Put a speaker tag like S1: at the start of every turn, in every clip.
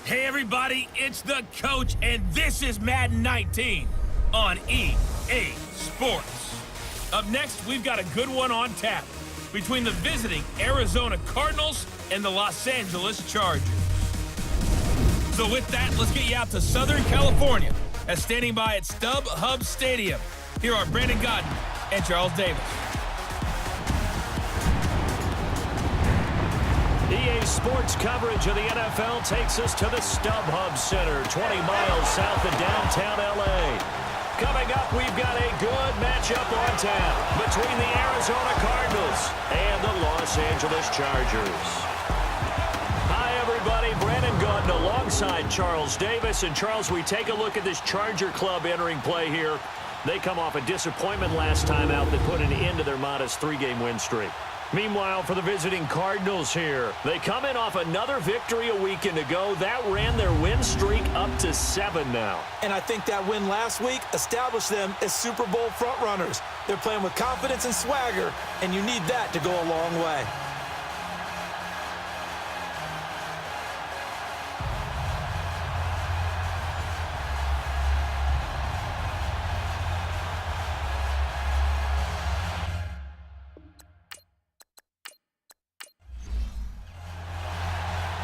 S1: Hey everybody, it's the coach, and this is Madden 19 on EA Sports. Up next, we've got a good one on tap between the visiting Arizona Cardinals and the Los Angeles Chargers. So with that, let's get you out to Southern California as standing by at StubHub Stadium. Here are Brandon Godden and Charles Davis.
S2: EA Sports coverage of the NFL takes us to the StubHub Center, 20 miles south of downtown L.A. Coming up, we've got a good matchup on tap between the Arizona Cardinals and the Los Angeles Chargers. Hi, everybody. Brandon Godden alongside Charles Davis. And, Charles, we take a look at this Charger club entering play here. They come off a disappointment last time out that put an end to their modest 3-game win streak. Meanwhile, for the visiting Cardinals here, they come in off another victory a weekend ago. That ran their win streak up to 7 now.
S3: And I think that win last week established them as Super Bowl frontrunners. They're playing with confidence and swagger, and you need that to go a long way.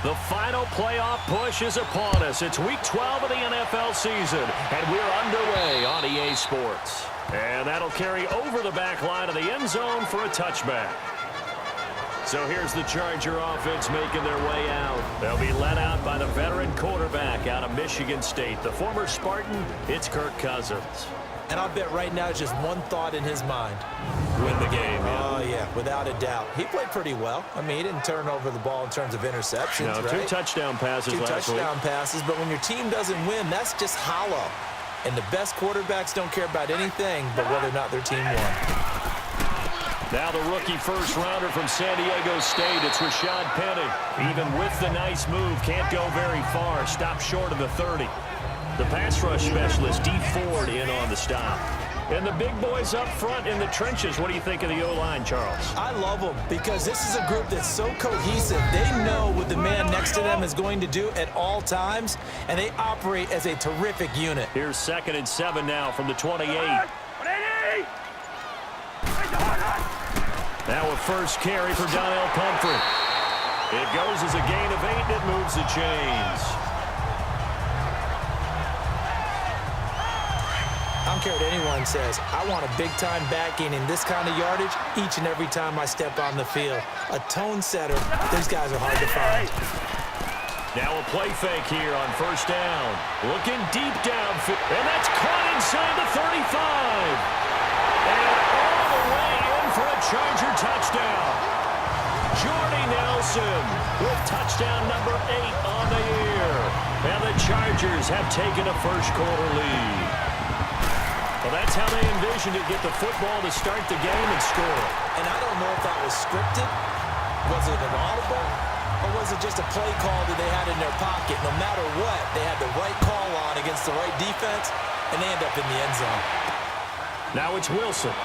S2: The final playoff push is upon us. It's Week 12 of the NFL season, and we're underway on EA Sports. And that'll carry over the back line of the end zone for a touchback. So here's the Charger offense making their way out. They'll be led out by the veteran quarterback out of Michigan State. The former Spartan, it's Kirk Cousins.
S3: And I'll bet right now just one thought in his mind.
S2: Win the game,
S3: Oh, yeah, without a doubt. He played pretty well. I mean, he didn't turn over the ball in terms of interceptions,
S2: no,
S3: right?
S2: 2 touchdown passes last week.
S3: 2 touchdown passes, but when your team doesn't win, that's just hollow. And the best quarterbacks don't care about anything but whether or not their team won.
S2: Now the rookie first-rounder from San Diego State, it's Rashad Penny. Even with the nice move, can't go very far. Stopped short of the 30. The pass rush specialist, Dee Ford, in on the stop. And the big boys up front in the trenches. What do you think of the O-line, Charles?
S3: I love them because this is a group that's so cohesive. They know what the man next to them is going to do at all times, and they operate as a terrific unit.
S2: Here's 2nd and 7 now from the 28. Now a first carry for Donnell Pumphrey. It goes as a gain of 8, and it moves the chains.
S3: I don't care what anyone says. I want a big-time back gaining this kind of yardage each and every time I step on the field. A tone setter. These guys are hard to find.
S2: Now a play fake here on first down. Looking deep downfield. And that's caught inside the 35. And all the way in for a Charger touchdown. Jordy Nelson with touchdown number 8 on the year. And the Chargers have taken a first-quarter lead. Well, that's how they envisioned it, get the football to start the game and score.
S3: And I don't know if that was scripted, was it an audible, or was it just a play call that they had in their pocket? No matter what, they had the right call on against the right defense, and they end up in the end zone.
S2: Now it's Wilson.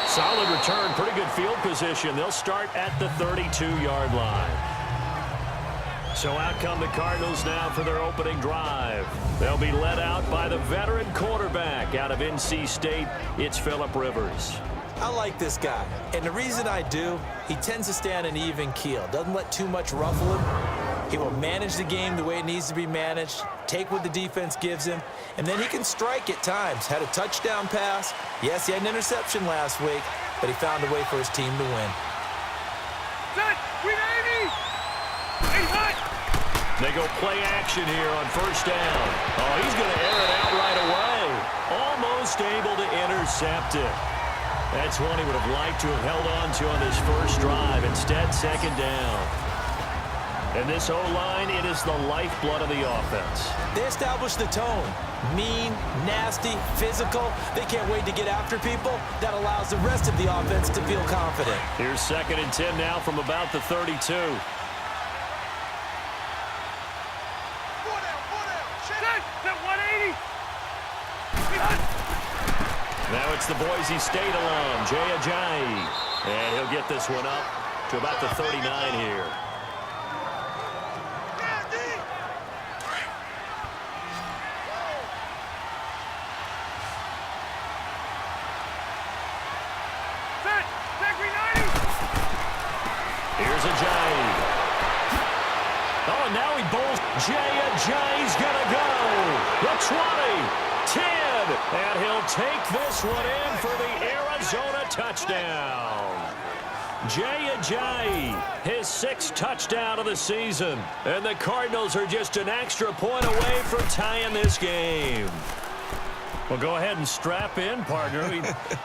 S2: Solid return, pretty good field position. They'll start at the 32-yard line. So out come the Cardinals now for their opening drive. They'll be led out by the veteran quarterback out of NC State. It's Phillip Rivers.
S3: I like this guy, and the reason I do, he tends to stay on an even keel. Doesn't let too much ruffle him. He will manage the game the way it needs to be managed, take what the defense gives him, and then he can strike at times. Had a touchdown pass. Yes, he had an interception last week, but he found a way for his team to win.
S2: They go play action here on first down. Oh, he's going to air it out right away. Almost able to intercept it. That's one he would have liked to have held on to on this first drive. Instead, 2nd down. And this O-line, it is the lifeblood of the offense.
S3: They establish the tone. Mean, nasty, physical. They can't wait to get after people. That allows the rest of the offense to feel confident.
S2: Here's 2nd and 10 now from about the 32. Now it's the Boise State alum, Jay Ajayi. And he'll get this one up to about the 39 here. Here's Ajayi. Oh, and now he bowls. Ajayi's going to go. The 20, 10, and he'll take this one in for the Arizona touchdown. Ajayi, his 6th touchdown of the season. And the Cardinals are just an extra point away from tying this game. Well, go ahead and strap in, partner.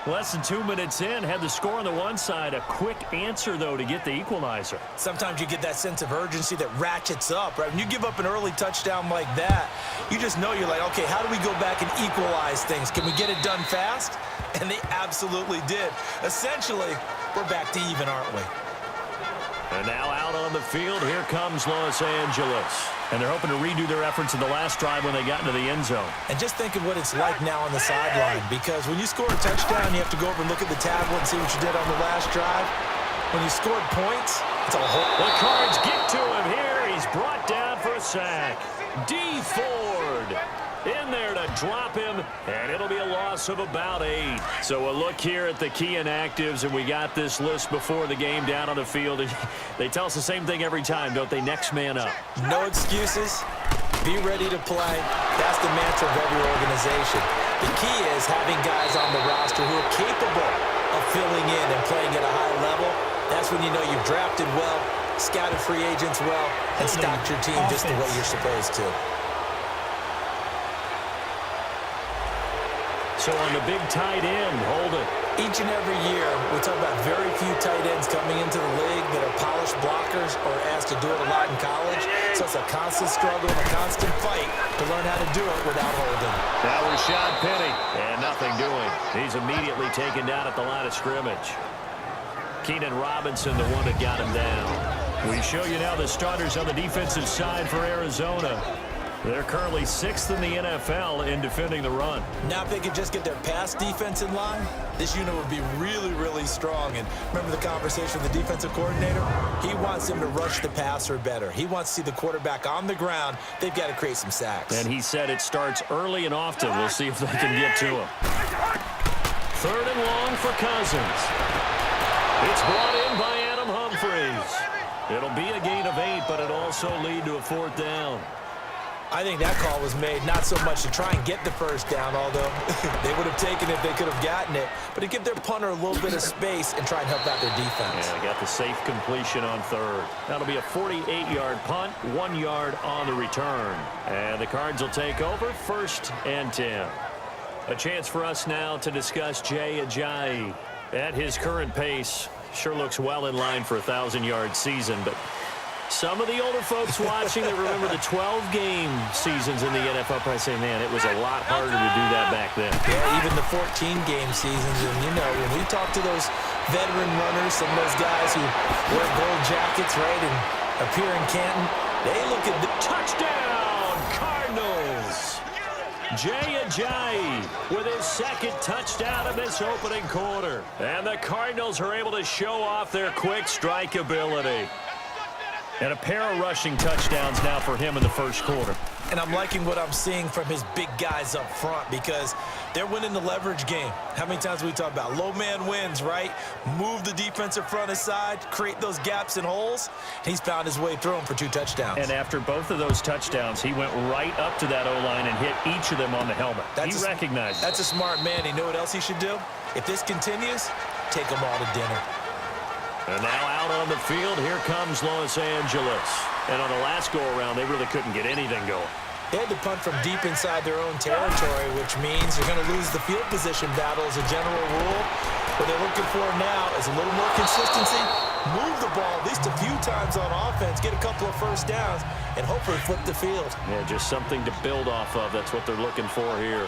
S2: Less than 2 minutes in, had the score on the one side. A quick answer, though, to get the equalizer.
S3: Sometimes you get that sense of urgency that ratchets up, right? When you give up an early touchdown like that, you just know you're like, okay, how do we go back and equalize things? Can we get it done fast? And they absolutely did. Essentially, we're back to even, aren't we?
S2: And now out on the field, here comes Los Angeles. And they're hoping to redo their efforts in the last drive when they got into the end zone.
S3: And just think of what it's like now on the sideline, because when you score a touchdown, you have to go over and look at the tablet and see what you did on the last drive. When you scored points, it's a whole...
S2: The Cards get to him here. He's brought down for a sack. D. Ford in there to drop him, and it'll be a loss of about 8. So a look here at the key inactives, and we got this list before the game down on the field. And they tell us the same thing every time, don't they? Next man up.
S3: No excuses. Be ready to play. That's the mantra of every organization. The key is having guys on the roster who are capable of filling in and playing at a high level. That's when you know you've drafted well, scouted free agents well, and stocked your team just the way you're supposed to.
S2: So on the big tight end, hold it.
S3: Each and every year, we talk about very few tight ends coming into the league that are polished blockers or asked to do it a lot in college. So it's a constant struggle and a constant fight to learn how to do it without holding.
S2: Now Rashad Penny, and nothing doing. He's immediately taken down at the line of scrimmage. Keenan Robinson, the one that got him down. We show you now the starters on the defensive side for Arizona. They're currently 6th in the NFL in defending the run.
S3: Now, if they could just get their pass defense in line, this unit would be really, really strong. And remember the conversation with the defensive coordinator? He wants them to rush the passer better. He wants to see the quarterback on the ground. They've got to create some sacks.
S2: And he said it starts early and often. We'll see if they can get to him. 3rd and long for Cousins. It's brought in by Adam Humphries. It'll be a gain of 8, but it'll also lead to a 4th down.
S3: I think that call was made not so much to try and get the first down, although they would have taken it if they could have gotten it, but to give their punter a little bit of space and try and help out their defense.
S2: Yeah, they got the safe completion on 3rd. That'll be a 48-yard punt, 1 yard on the return. And the Cards will take over 1st and 10. A chance for us now to discuss Ajayi. At his current pace, sure looks well in line for a 1,000-yard season, but some of the older folks watching that remember the 12-game seasons in the NFL probably say, man, it was a lot harder to do that back then.
S3: Yeah, even the 14-game seasons. And, you know, when we talk to those veteran runners, some of those guys who wear gold jackets, right, and appear in Canton, they look at the
S2: touchdown, Cardinals. Ajayi with his 2nd touchdown of this opening quarter. And the Cardinals are able to show off their quick strike ability. And a pair of rushing touchdowns now for him in the 1st quarter.
S3: And I'm liking what I'm seeing from his big guys up front because they're winning the leverage game. How many times we talk about low man wins, right? Move the defensive front aside, create those gaps and holes. He's found his way through them for 2 touchdowns.
S2: And after both of those touchdowns, he went right up to that O-line and hit each of them on the helmet. He recognized it.
S3: That's a smart man. You know what else he should do? If this continues, take them all to dinner.
S2: And now out on the field, here comes Los Angeles. And on the last go-around, they really couldn't get anything going.
S3: They had to punt from deep inside their own territory, which means you're going to lose the field position battle as a general rule. What they're looking for now is a little more consistency, move the ball at least a few times on offense, get a couple of 1st downs, and hopefully flip the field.
S2: Yeah, just something to build off of. That's what they're looking for here.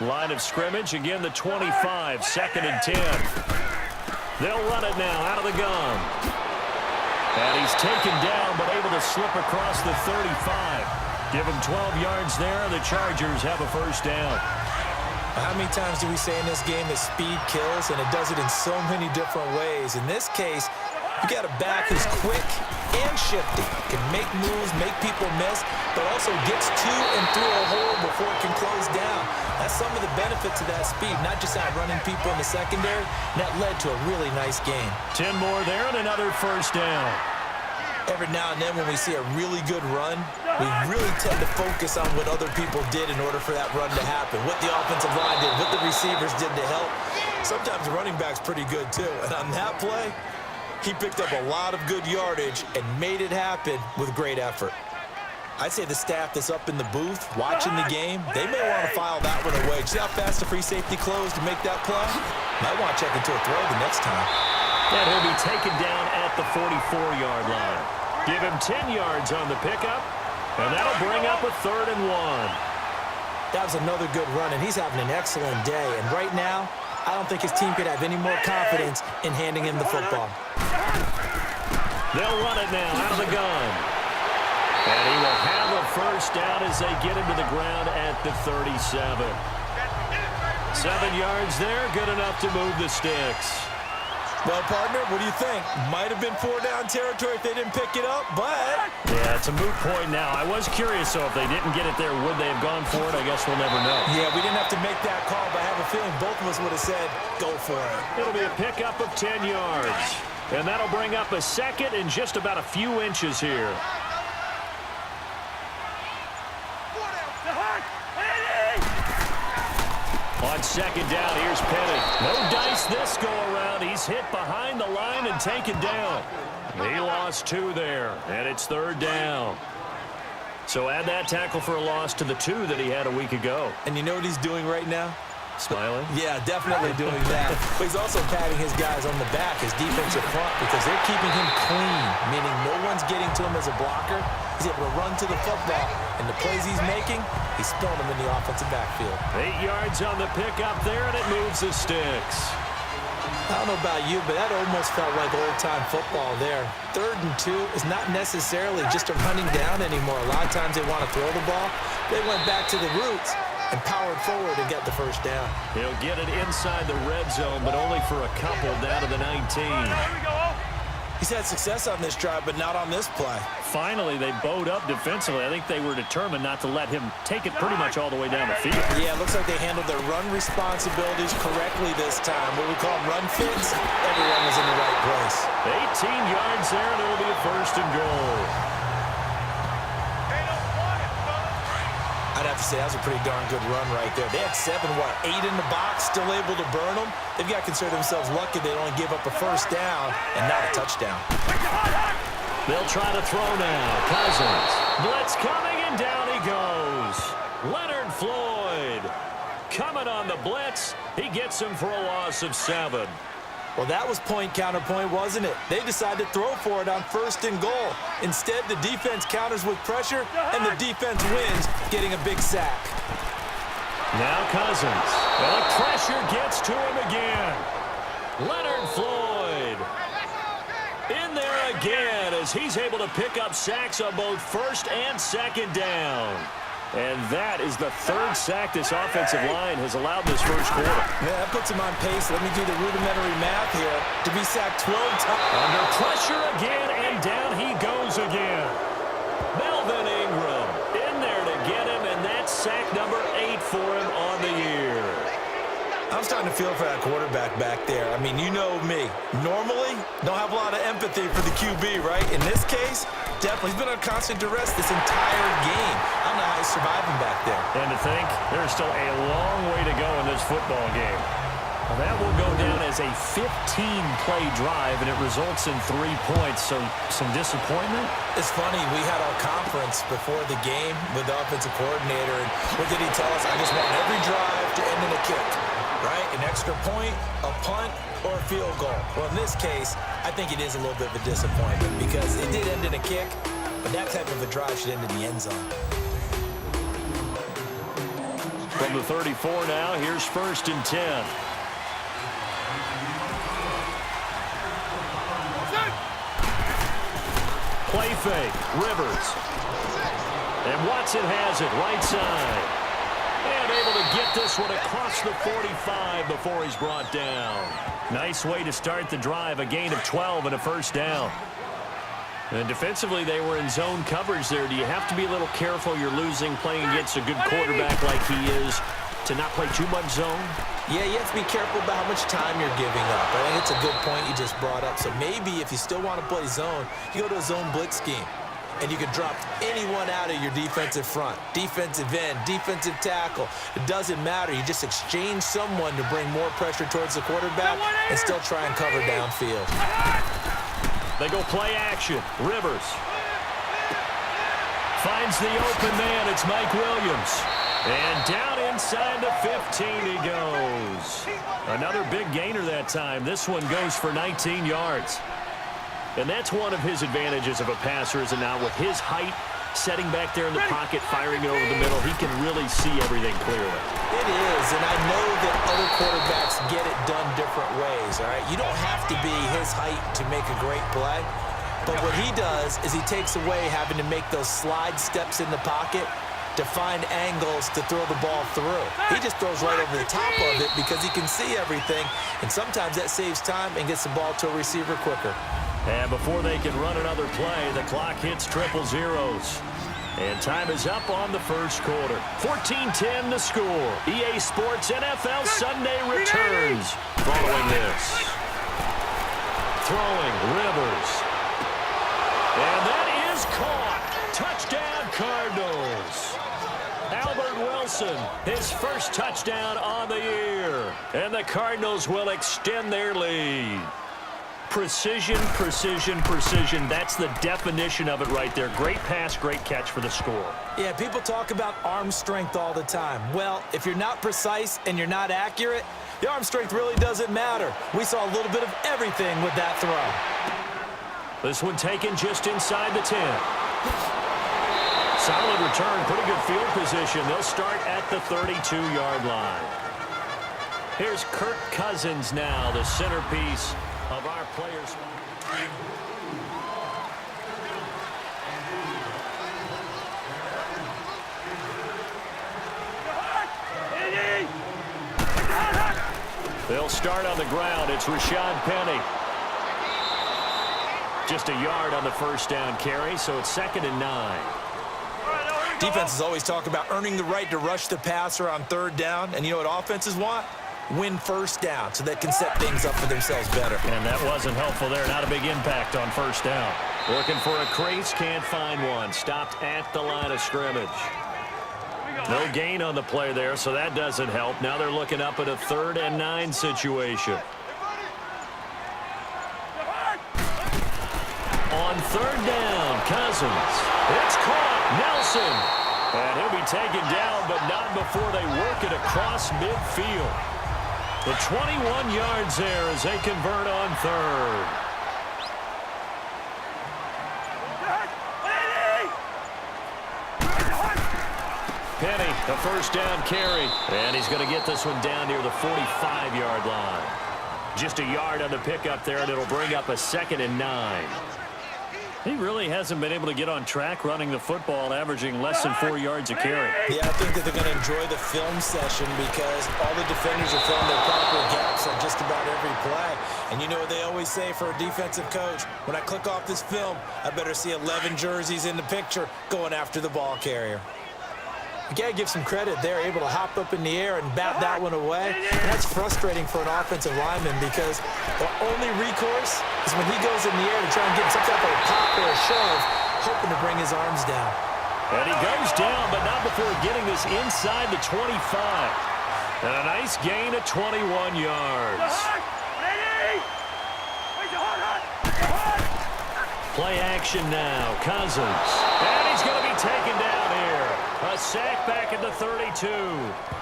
S2: Line of scrimmage, again the 25, 2nd and 10. They'll run it now out of the gun. And he's taken down, but able to slip across the 35. Give him 12 yards there. The Chargers have a 1st down.
S3: How many times do we say in this game that speed kills, and it does it in so many different ways? In this case, You got a back who's quick and shifty, can make moves, make people miss, but also gets to and through a hole before it can close down. That's some of the benefits of that speed, not just outrunning people in the secondary. And that led to a really nice game.
S2: 10 more there and another first down.
S3: Every now and then when we see a really good run, we really tend to focus on what other people did in order for that run to happen, what the offensive line did, what the receivers did to help. Sometimes the running back's pretty good too. And on that play, he picked up a lot of good yardage and made it happen with great effort. I'd say the staff that's up in the booth watching the game, they may want to file that one away. See how fast the free safety closed to make that play? Might want to check into a throw the next time.
S2: And he'll be taken down at the 44-yard line. Give him 10 yards on the pickup, and that'll bring up a 3rd and 1.
S3: That was another good run, and he's having an excellent day. And right now, I don't think his team could have any more confidence in handing him the football.
S2: They'll run it now out of the gun. And he will have a first down as they get him to the ground at the 37. 7 yards there, good enough to move the sticks.
S3: Well, partner, what do you think? Might have been 4-down territory if they didn't pick it up, but...
S2: Yeah, it's a moot point now. I was curious, so if they didn't get it there, would they have gone for it? I guess we'll never know.
S3: Yeah, we didn't have to make that call, but I have a feeling both of us would have said, go for it.
S2: It'll be a pickup of 10 yards. And that'll bring up a 2nd and just about a few inches here. On 2nd down, here's Penny. No dice this go-around. He's hit behind the line and taken down. He lost 2 there, and it's 3rd down. So add that tackle for a loss to the 2 that he had a week ago.
S3: And you know what he's doing right now?
S2: Smiling?
S3: Yeah, definitely doing that. But he's also patting his guys on the back, his defensive front, because they're keeping him clean, meaning no one's getting to him as a blocker. He's able to run to the football, and the plays he's making, he's throwing them in the offensive backfield.
S2: 8 yards on the pickup there, and it moves the sticks.
S3: I don't know about you, but that almost felt like old-time football there. 3rd and 2 is not necessarily just a running down anymore. A lot of times they want to throw the ball. They went back to the roots and powered forward and got the first down.
S2: He'll get it inside the red zone, but only for a couple down to the 19.
S3: He's had success on this drive, but not on this play.
S2: Finally, they bowed up defensively. I think they were determined not to let him take it pretty much all the way down the field.
S3: Yeah, it looks like they handled their run responsibilities correctly this time. What we call run fits, everyone was in the right place.
S2: 18 yards there, and it'll be a 1st and goal.
S3: I'd have to say that was a pretty darn good run right there. They had 8 in the box, still able to burn them. They've got to consider themselves lucky they only give up a first down and not a touchdown.
S2: They'll try to throw now. Cousins. Blitz coming, and down he goes. Leonard Floyd coming on the blitz. He gets him for a loss of 7.
S3: Well, that was point counterpoint, wasn't it? They decided to throw for it on 1st and goal. Instead, the defense counters with pressure, and the defense wins, getting a big sack.
S2: Now Cousins. Well, the pressure gets to him again. Leonard Floyd in there again as he's able to pick up sacks on both 1st and 2nd down. And that is the 3rd sack this offensive line has allowed this first quarter.
S3: Yeah, that puts him on pace. Let me do the rudimentary math here. To be sacked 12 times.
S2: Under pressure again, and down he goes again. Melvin Ingram in there to get him, and that's sack number 8 for him on the year.
S3: I'm starting to feel for that quarterback back there. I mean, you know me. Normally, don't have a lot of empathy for the QB, right? In this case, definitely. He's been under constant duress this entire game. I don't know how he's surviving back there.
S2: And to think, there's still a long way to go in this football game. Well, that will go down as a 15-play drive, and it results in 3 points, so some disappointment.
S3: It's funny, we had our conference before the game with the offensive coordinator, and what did he tell us? I just want every drive to end in a kick, right? An extra point, a punt, or a field goal. Well, in this case, I think it is a little bit of a disappointment because it did end in a kick, but that type of a drive should end in the end zone.
S2: From the 34 now, here's 1st and 10. Play fake, Rivers. And Watson has it right side. And able to get this one across the 45 before he's brought down. Nice way to start the drive, a gain of 12 and a first down. And defensively, they were in zone coverage there. Do you have to be a little careful? You're losing playing against a good quarterback like he is to not play too much zone?
S3: Yeah, you have to be careful about how much time you're giving up. I think it's a good point you just brought up. So maybe if you still want to play zone, you go to a zone blitz scheme. And you can drop anyone out of your defensive front, defensive end, defensive tackle. It doesn't matter. You just exchange someone to bring more pressure towards the quarterback and still try and cover downfield.
S2: They go play action. Rivers finds the open man. It's Mike Williams. And down inside the 15 he goes. Another big gainer that time. This one goes for 19 yards. And that's one of his advantages of a passer, is it not? With his height, setting back there in the pocket, firing it over the middle, he can really see everything clearly.
S3: It is, and I know that other quarterbacks get it done different ways, all right? You don't have to be his height to make a great play. But what he does is he takes away having to make those slide steps in the pocket to find angles to throw the ball through. He just throws right over the top of it because he can see everything, and sometimes that saves time and gets the ball to a receiver quicker.
S2: And before they can run another play, the clock hits triple zeros. And time is up on the first quarter. 14-10 the score. EA Sports NFL Sunday returns following this. Throwing, Rivers. And that is caught. Touchdown, Cardinals. Albert Wilson, his first touchdown on the year. And the Cardinals will extend their lead. Precision, precision, precision. That's the definition of it right there. Great pass, great catch for the score.
S3: Yeah, people talk about arm strength all the time. Well, if you're not precise and you're not accurate, the arm strength really doesn't matter. We saw a little bit of everything with that throw.
S2: This one taken just inside the 10. Solid return, pretty good field position. They'll start at the 32-yard line. Here's Kirk Cousins now, the centerpiece of our players. They'll start on the ground. It's Rashad Penny. Just a yard on the first down carry, so it's 2nd and 9.
S3: Defenses always talk about earning the right to rush the passer on 3rd down, and you know what offenses want? Win first down so they can set things up for themselves better.
S2: And that wasn't helpful there. Not a big impact on first down. Looking for a crease, can't find one. Stopped at the line of scrimmage. No gain on the play there, so that doesn't help. Now they're looking up at a 3rd and 9 situation. On 3rd down, Cousins. It's caught. Nelson. And he'll be taken down, but not before they work it across midfield. The 21 yards there as they convert on 3rd. Penny, the first down carry. And he's going to get this one down near the 45-yard line. Just a yard on the pickup there, and it'll bring up a 2nd and 9. He really hasn't been able to get on track running the football, averaging less than 4 yards a carry.
S3: Yeah, I think that they're going to enjoy the film session because all the defenders are filling their proper gaps on just about every play. And you know what they always say for a defensive coach? When I click off this film, I better see 11 jerseys in the picture going after the ball carrier. You got to give some credit. They're able to hop up in the air and bat that one away. And that's frustrating for an offensive lineman because the only recourse is when he goes in the air to try and get some type of a pop or a shove, hoping to bring his arms down.
S2: And he goes down, but not before getting this inside the 25. And a nice gain of 21 yards. Play action now. Cousins. And he's going to be taken down here. A sack back at the 32.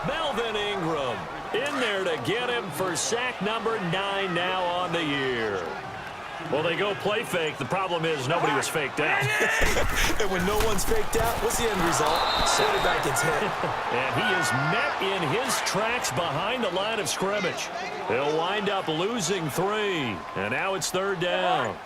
S2: Melvin Ingram in there to get him for sack number 9 now on the year. Well, they go play fake. The problem is nobody was faked out.
S3: And when no one's faked out, what's the end result? Quarterback gets hit.
S2: And he is met in his tracks behind the line of scrimmage. They'll wind up losing 3. And now it's 3rd down.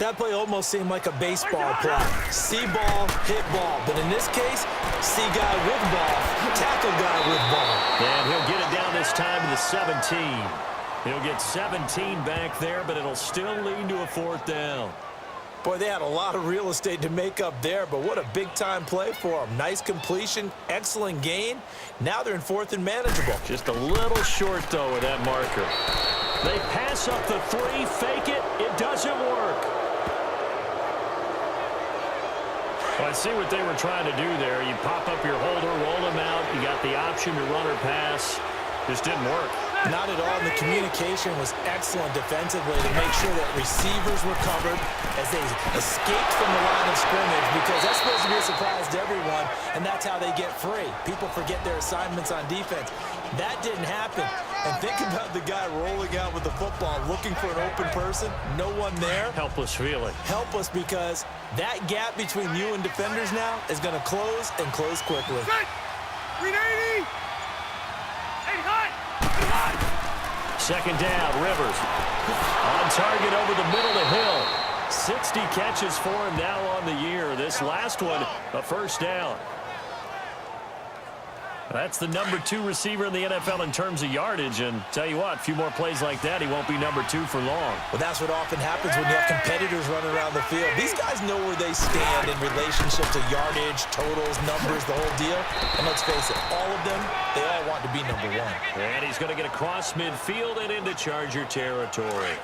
S3: That play almost seemed like a baseball play. See ball, hit ball. But in this case, see guy with ball, tackle guy with ball.
S2: And he'll get it down this time to the 17. He'll get 17 back there, but it'll still lead to a 4th down.
S3: Boy, they had a lot of real estate to make up there, but what a big-time play for them. Nice completion, excellent gain. Now they're in 4th and manageable.
S2: Just a little short, though, with that marker. They pass up the 3, fake it. It doesn't work. Well, I see what they were trying to do there. You pop up your holder, roll them out. You got the option to run or pass. Just didn't work.
S3: Not at all. The communication was excellent defensively to make sure that receivers were covered as they escaped from the line of scrimmage, because that's supposed to be a surprise to everyone, and that's how they get free. People forget their assignments on defense. That didn't happen. And think about the guy rolling out with the football, looking for an open person, no one there.
S2: Helpless feeling.
S3: Helpless, because that gap between you and defenders now is going to close and close quickly.
S4: 380!
S2: Second down, Rivers. On target over the middle of the hill. 60 catches for him now on the year. This last one, a 1st down. That's the number 2 receiver in the NFL in terms of yardage. And tell you what, a few more plays like that, he won't be number 2 for long.
S3: Well, that's what often happens when you have competitors running around the field. These guys know where they stand in relationship to yardage, totals, numbers, the whole deal. And let's face it, all of them, they all want to be number 1.
S2: And he's going to get across midfield and into Charger territory.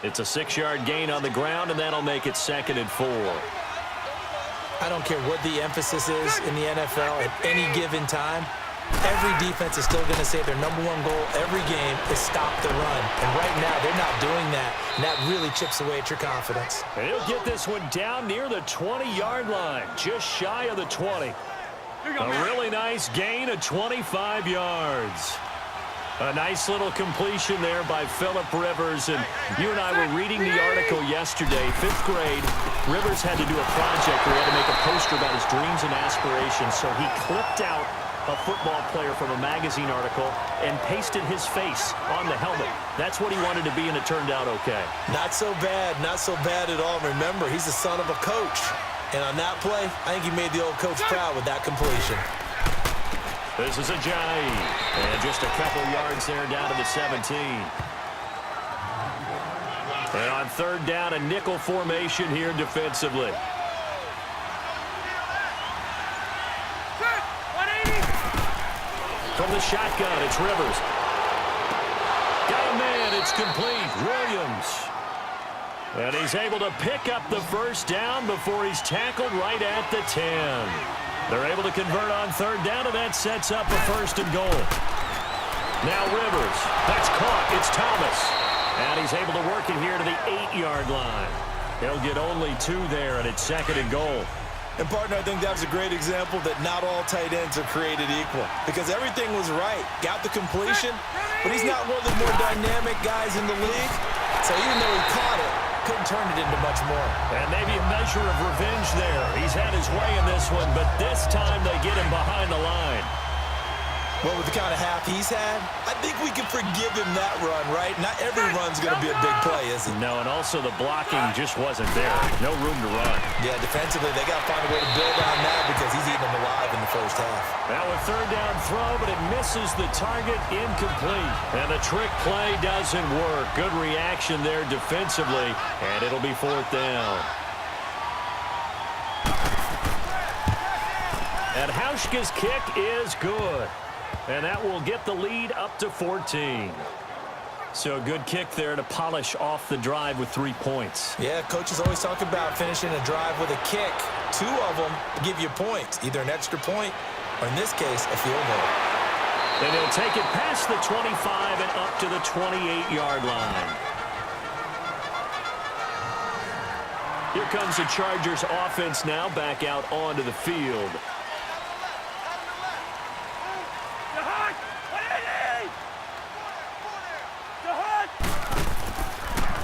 S2: It's a 6-yard gain on the ground, and that'll make it 2nd and 4.
S3: I don't care what the emphasis is in the NFL at any given time. Every defense is still going to say their number 1 goal every game is stop the run. And right now, they're not doing that, and that really chips away at your confidence.
S2: And he'll get this one down near the 20-yard line, just shy of the 20. A really nice gain of 25 yards. A nice little completion there by Phillip Rivers. And you and I were reading the article yesterday, 5th grade. Rivers had to do a project where he had to make a poster about his dreams and aspirations. So he clipped out a football player from a magazine article and pasted his face on the helmet. That's what he wanted to be, and it turned out okay.
S3: Not so bad at all. Remember, he's the son of a coach. And on that play, I think he made the old coach proud with that completion.
S2: This is Ajayi. And just a couple yards there down to the 17. And on 3rd down, a nickel formation here defensively. From the shotgun, it's Rivers. Got a man, it's complete. Williams. And he's able to pick up the 1st down before he's tackled right at the 10. They're able to convert on 3rd down, and that sets up a 1st and goal. Now Rivers. That's caught. It's Thomas. And he's able to work it here to the 8-yard line. He'll get only 2 there, and it's 2nd and goal.
S3: And, partner, I think that was a great example that not all tight ends are created equal, because everything was right. Got the completion, but he's not one of the more dynamic guys in the league. So even though he caught it, couldn't turn it into much more.
S2: And maybe a measure of revenge there. He's had his way in this one, but this time they get him behind the line.
S3: Well, with the kind of half he's had, I think we can forgive him that run, right? Not every run's going to be a big play, is it?
S2: No, and also the blocking just wasn't there. No room to run.
S3: Yeah, defensively, they got to find a way to build on that because he's eating them alive in the 1st half.
S2: Now a 3rd down throw, but it misses the target, incomplete. And the trick play doesn't work. Good reaction there defensively, and it'll be 4th down. And Hauschka's kick is good. And that will get the lead up to 14. So a good kick there to polish off the drive with 3 points.
S3: Yeah, coaches always talk about finishing a drive with a kick. 2 of them give you points, either an extra point or, in this case, a field goal.
S2: And he'll take it past the 25 and up to the 28-yard line. Here comes the Chargers offense now back out onto the field.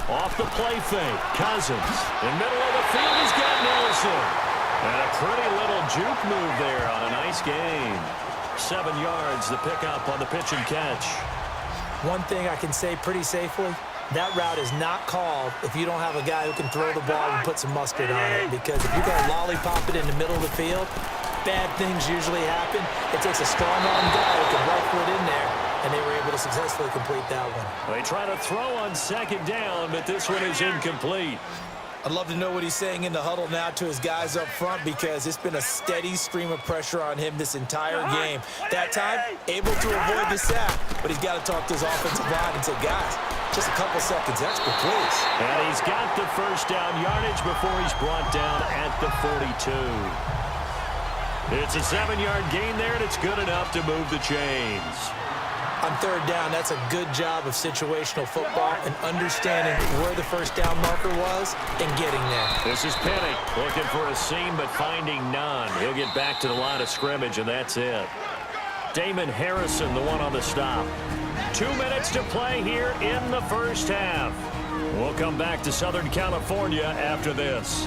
S2: Off the play fake, Cousins. In middle of the field, he's got Nelson. And a pretty little juke move there on a nice game. 7 yards, the pickup on the pitch and catch.
S3: One thing I can say pretty safely, That route is not called if you don't have a guy who can throw the ball and put some mustard on it. Because if you're going to lollipop it in the middle of the field, bad things usually happen. It takes a strong-arm guy who can rifle it in there, and they were able to successfully complete that one.
S2: They try to throw on second down, but this one is incomplete.
S3: I'd love to know what he's saying in the huddle now to his guys up front, because it's been a steady stream of pressure on him this entire game. That time, able to avoid the sack, but he's got to talk to his offensive line and say, guys, just a couple seconds extra, please.
S2: And he's got the first down yardage before he's brought down at the 42. It's a 7-yard gain there, and it's good enough to move the chains.
S3: On third down, that's a good job of situational football and understanding where the first down marker was and getting there.
S2: This is Penny looking for a seam but finding none. He'll get back to the line of scrimmage, and that's it. Damon Harrison, the one on the stop. 2 minutes to play here in the first half. We'll come back to Southern California after this.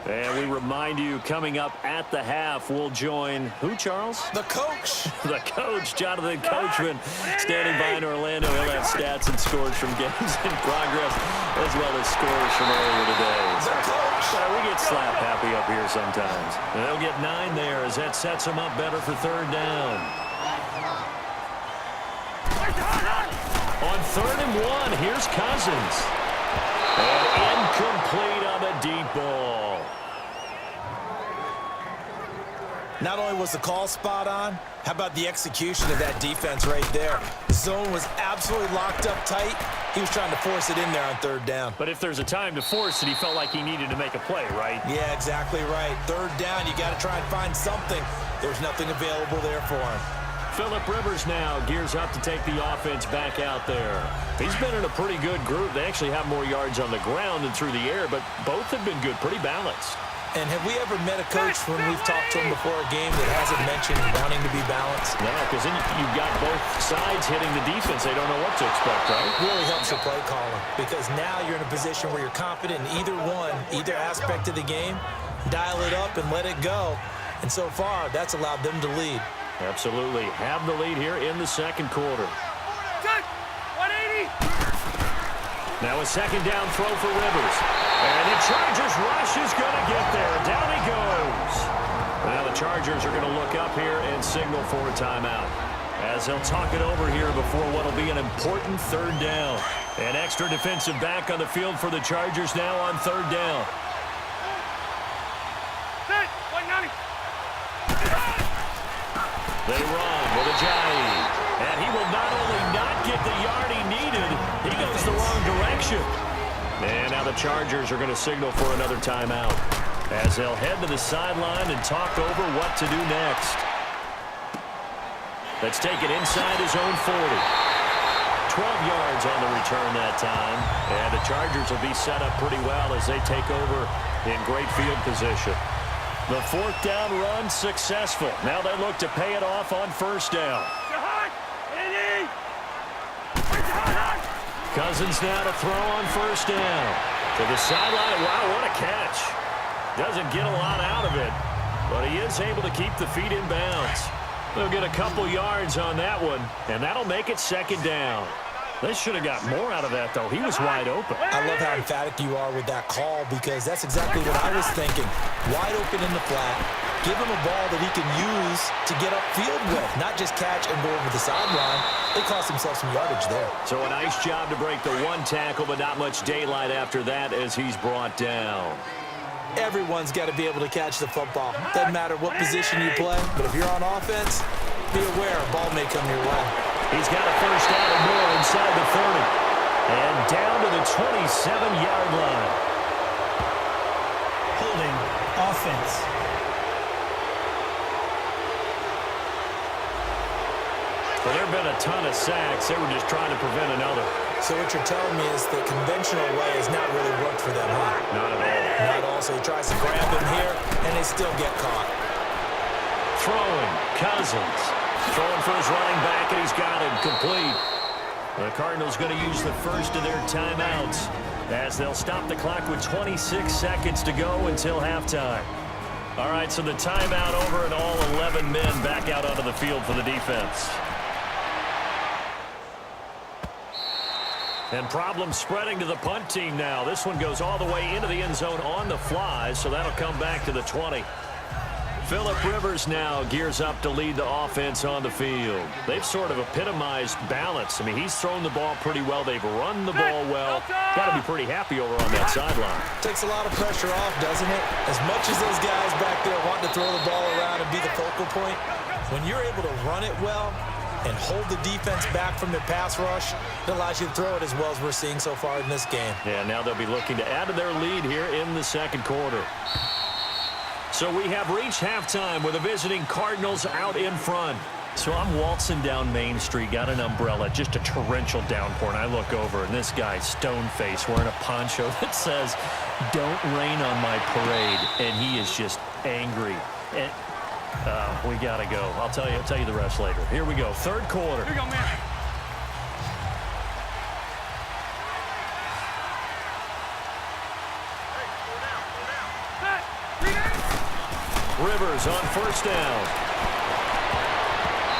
S2: And we remind you, coming up at the half, we'll join who, Charles?
S3: The coach.
S2: The coach, Jonathan Coachman, standing by in Orlando. He'll have stats and scores from games in progress, as well as scores from earlier today.
S3: The coach.
S2: We get slap happy up here sometimes. And they'll get 9 there as that sets them up better for third down. On 3rd and 1, here's Cousins. And incomplete on the deep ball.
S3: Not only was the call spot on, how about the execution of that defense right there? The zone was absolutely locked up tight. He was trying to force it in there on third down.
S2: But if there's a time to force it, he felt like he needed to make a play, right?
S3: Yeah, exactly right. Third down, you got to try and find something. There's nothing available there for him.
S2: Phillip Rivers now gears up to take the offense back out there. He's been in a pretty good group. They actually have more yards on the ground than through the air, but both have been good, pretty balanced.
S3: And have we ever met a coach when we've talked to him before a game that hasn't mentioned wanting to be balanced?
S2: No, because then you've got both sides hitting the defense. They don't know what to expect, right?
S3: It really helps your play calling, because now you're in a position where you're confident in either aspect of the game. Dial it up and let it go. And so far, that's allowed them to lead.
S2: Absolutely. Have the lead here in the second quarter.
S4: 180.
S2: Now a second down throw for Rivers. And the Chargers rush is going to get there. Down he goes. Now the Chargers are going to look up here and signal for a timeout, as they'll talk it over here before what will be an important third down. An extra defensive back on the field for the Chargers now on third down.
S4: 190.
S2: They run with Ajayi. And he will not only not get the yard he needed, he goes the wrong direction. And now the Chargers are going to signal for another timeout, as they'll head to the sideline and talk over what to do next. Let's take it inside his own 40. 12 yards on the return that time. And the Chargers will be set up pretty well as they take over in great field position. The fourth down run successful. Now they look to pay it off on first down. Cousins now to throw on first down. To the sideline. Wow, what a catch. Doesn't get a lot out of it, but he is able to keep the feet in bounds. They'll get a couple yards on that one, and that'll make it second down. They should have got more out of that, though. He was wide open.
S3: I love how emphatic you are with that call, because that's exactly what I was thinking. Wide open in the flat. Give him a ball that he can use to get upfield with, not just catch and go over the sideline. They cost themselves some yardage there.
S2: So a nice job to break the one tackle, but not much daylight after that as he's brought down.
S3: Everyone's got to be able to catch the football. Doesn't matter what position you play, but if you're on offense, be aware a ball may come your way.
S2: He's got a first down and more inside the 30. And down to the 27-yard line.
S5: Holding offense.
S2: Well, there have been a ton of sacks. They were just trying to prevent another.
S3: So what you're telling me is the conventional way has not really worked for them, huh?
S2: Not at all.
S3: Not all. So he tries to grab him here, and they still get caught.
S2: Throwing, Cousins. Throwing for his running back, and he's got him complete. The Cardinals going to use the first of their timeouts as they'll stop the clock with 26 seconds to go until halftime. All right, so the timeout over and all 11 men back out onto the field for the defense. And problems spreading to the punt team now. This one goes all the way into the end zone on the fly, so that'll come back to the 20. Phillip Rivers now gears up to lead the offense on the field. They've sort of epitomized balance. I mean, he's thrown the ball pretty well. They've run the ball well. Got to be pretty happy over on that sideline.
S3: Takes a lot of pressure off, doesn't it? As much as those guys back there want to throw the ball around and be the focal point, when you're able to run it well and hold the defense back from the pass rush, it allows you to throw it as well as we're seeing so far in this game.
S2: Yeah, now they'll be looking to add to their lead here in the second quarter. So we have reached halftime with the visiting Cardinals out in front. So I'm waltzing down Main Street, got an umbrella, just a torrential downpour, and I look over, and this guy's stone-faced wearing a poncho that says, "Don't rain on my parade," and he is just angry. And, we got to go. I'll tell you the rest later. Here we go, third quarter.
S4: Here we go, man.
S2: Rivers on first down.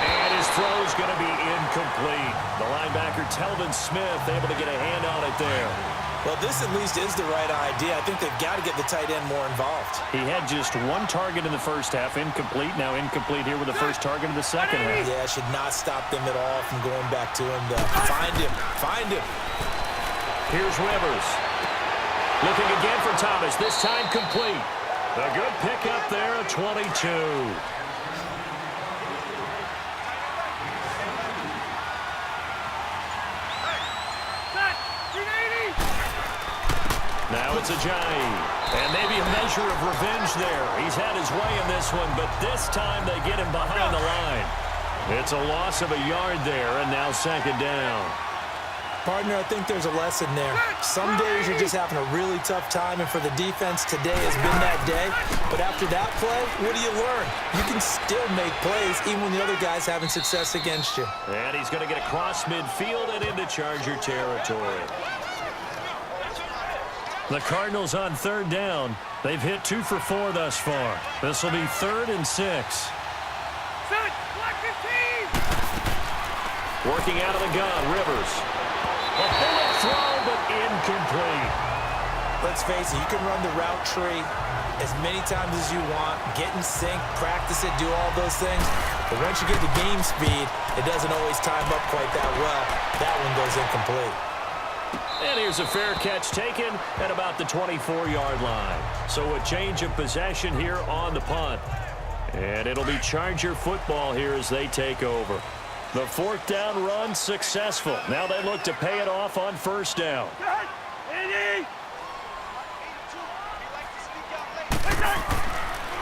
S2: And his throw's going to be incomplete. The linebacker, Telvin Smith, able to get a hand on it there.
S3: Well, this at least is the right idea. I think they've got to get the tight end more involved.
S2: He had just one target in the first half, incomplete. Now incomplete here with the first target in the second half.
S3: Yeah, it should not stop them at all from going back to him to find him.
S2: Here's Rivers. Looking again for Thomas, this time complete. A good pickup there, a 22. Now it's Ajayi. And maybe a measure of revenge there. He's had his way in this one, but this time they get him behind the line. It's a loss of a yard there, and now second down.
S3: Partner, I think there's a lesson there. Some days you're just having a really tough time, and for the defense, today has been that day. But after that play, what do you learn? You can still make plays even when the other guy's having success against you.
S2: And he's going to get across midfield and into Charger territory. The Cardinals on third down. They've hit 2 for 4 thus far. This will be 3rd and 6. Working out of the gun, Rivers. A bullet throw, but incomplete.
S3: Let's face it, you can run the route tree as many times as you want, get in sync, practice it, do all those things. But once you get to game speed, it doesn't always time up quite that well. That one goes incomplete.
S2: And here's a fair catch taken at about the 24-yard line. So a change of possession here on the punt. And it'll be Charger football here as they take over. The 4th down run successful. Now they look to pay it off on first down.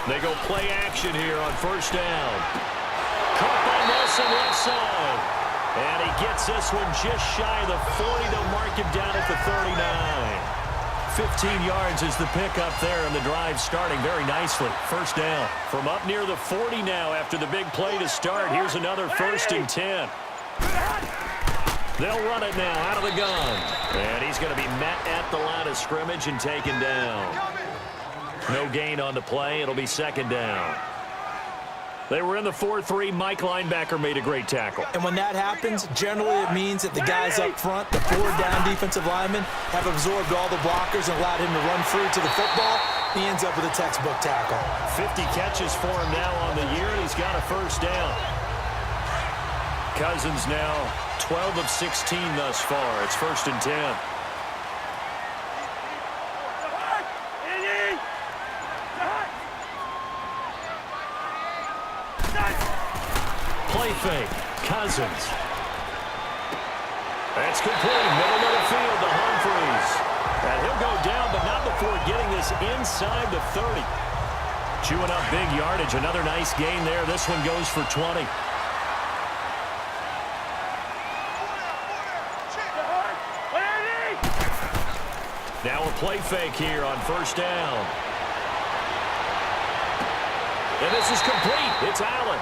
S2: They go play action here on first down. Caught by Nelson left side. And he gets this one just shy of the 40. They'll mark him down at the 39. 15 yards is the pickup there, and the drive starting very nicely. First down from up near the 40 now after the big play to start. Here's another 1st and 10. They'll run it now out of the gun. And he's going to be met at the line of scrimmage and taken down. No gain on the play. It'll be second down. They were in the 4-3. Mike linebacker made a great tackle.
S3: And when that happens, generally it means that the guys up front, the 4 down defensive linemen, have absorbed all the blockers and allowed him to run free to the football. He ends up with a textbook tackle.
S2: 50 catches for him now on the year, and he's got a first down. Cousins now 12 of 16 thus far. It's 1st and 10. Play fake. Cousins. That's complete. Middle of the field to Humphries. And he'll go down, but not before getting this inside the 30. Chewing up big yardage. Another nice gain there. This one goes for 20. Now a play fake here on first down. And this is complete. It's Allen.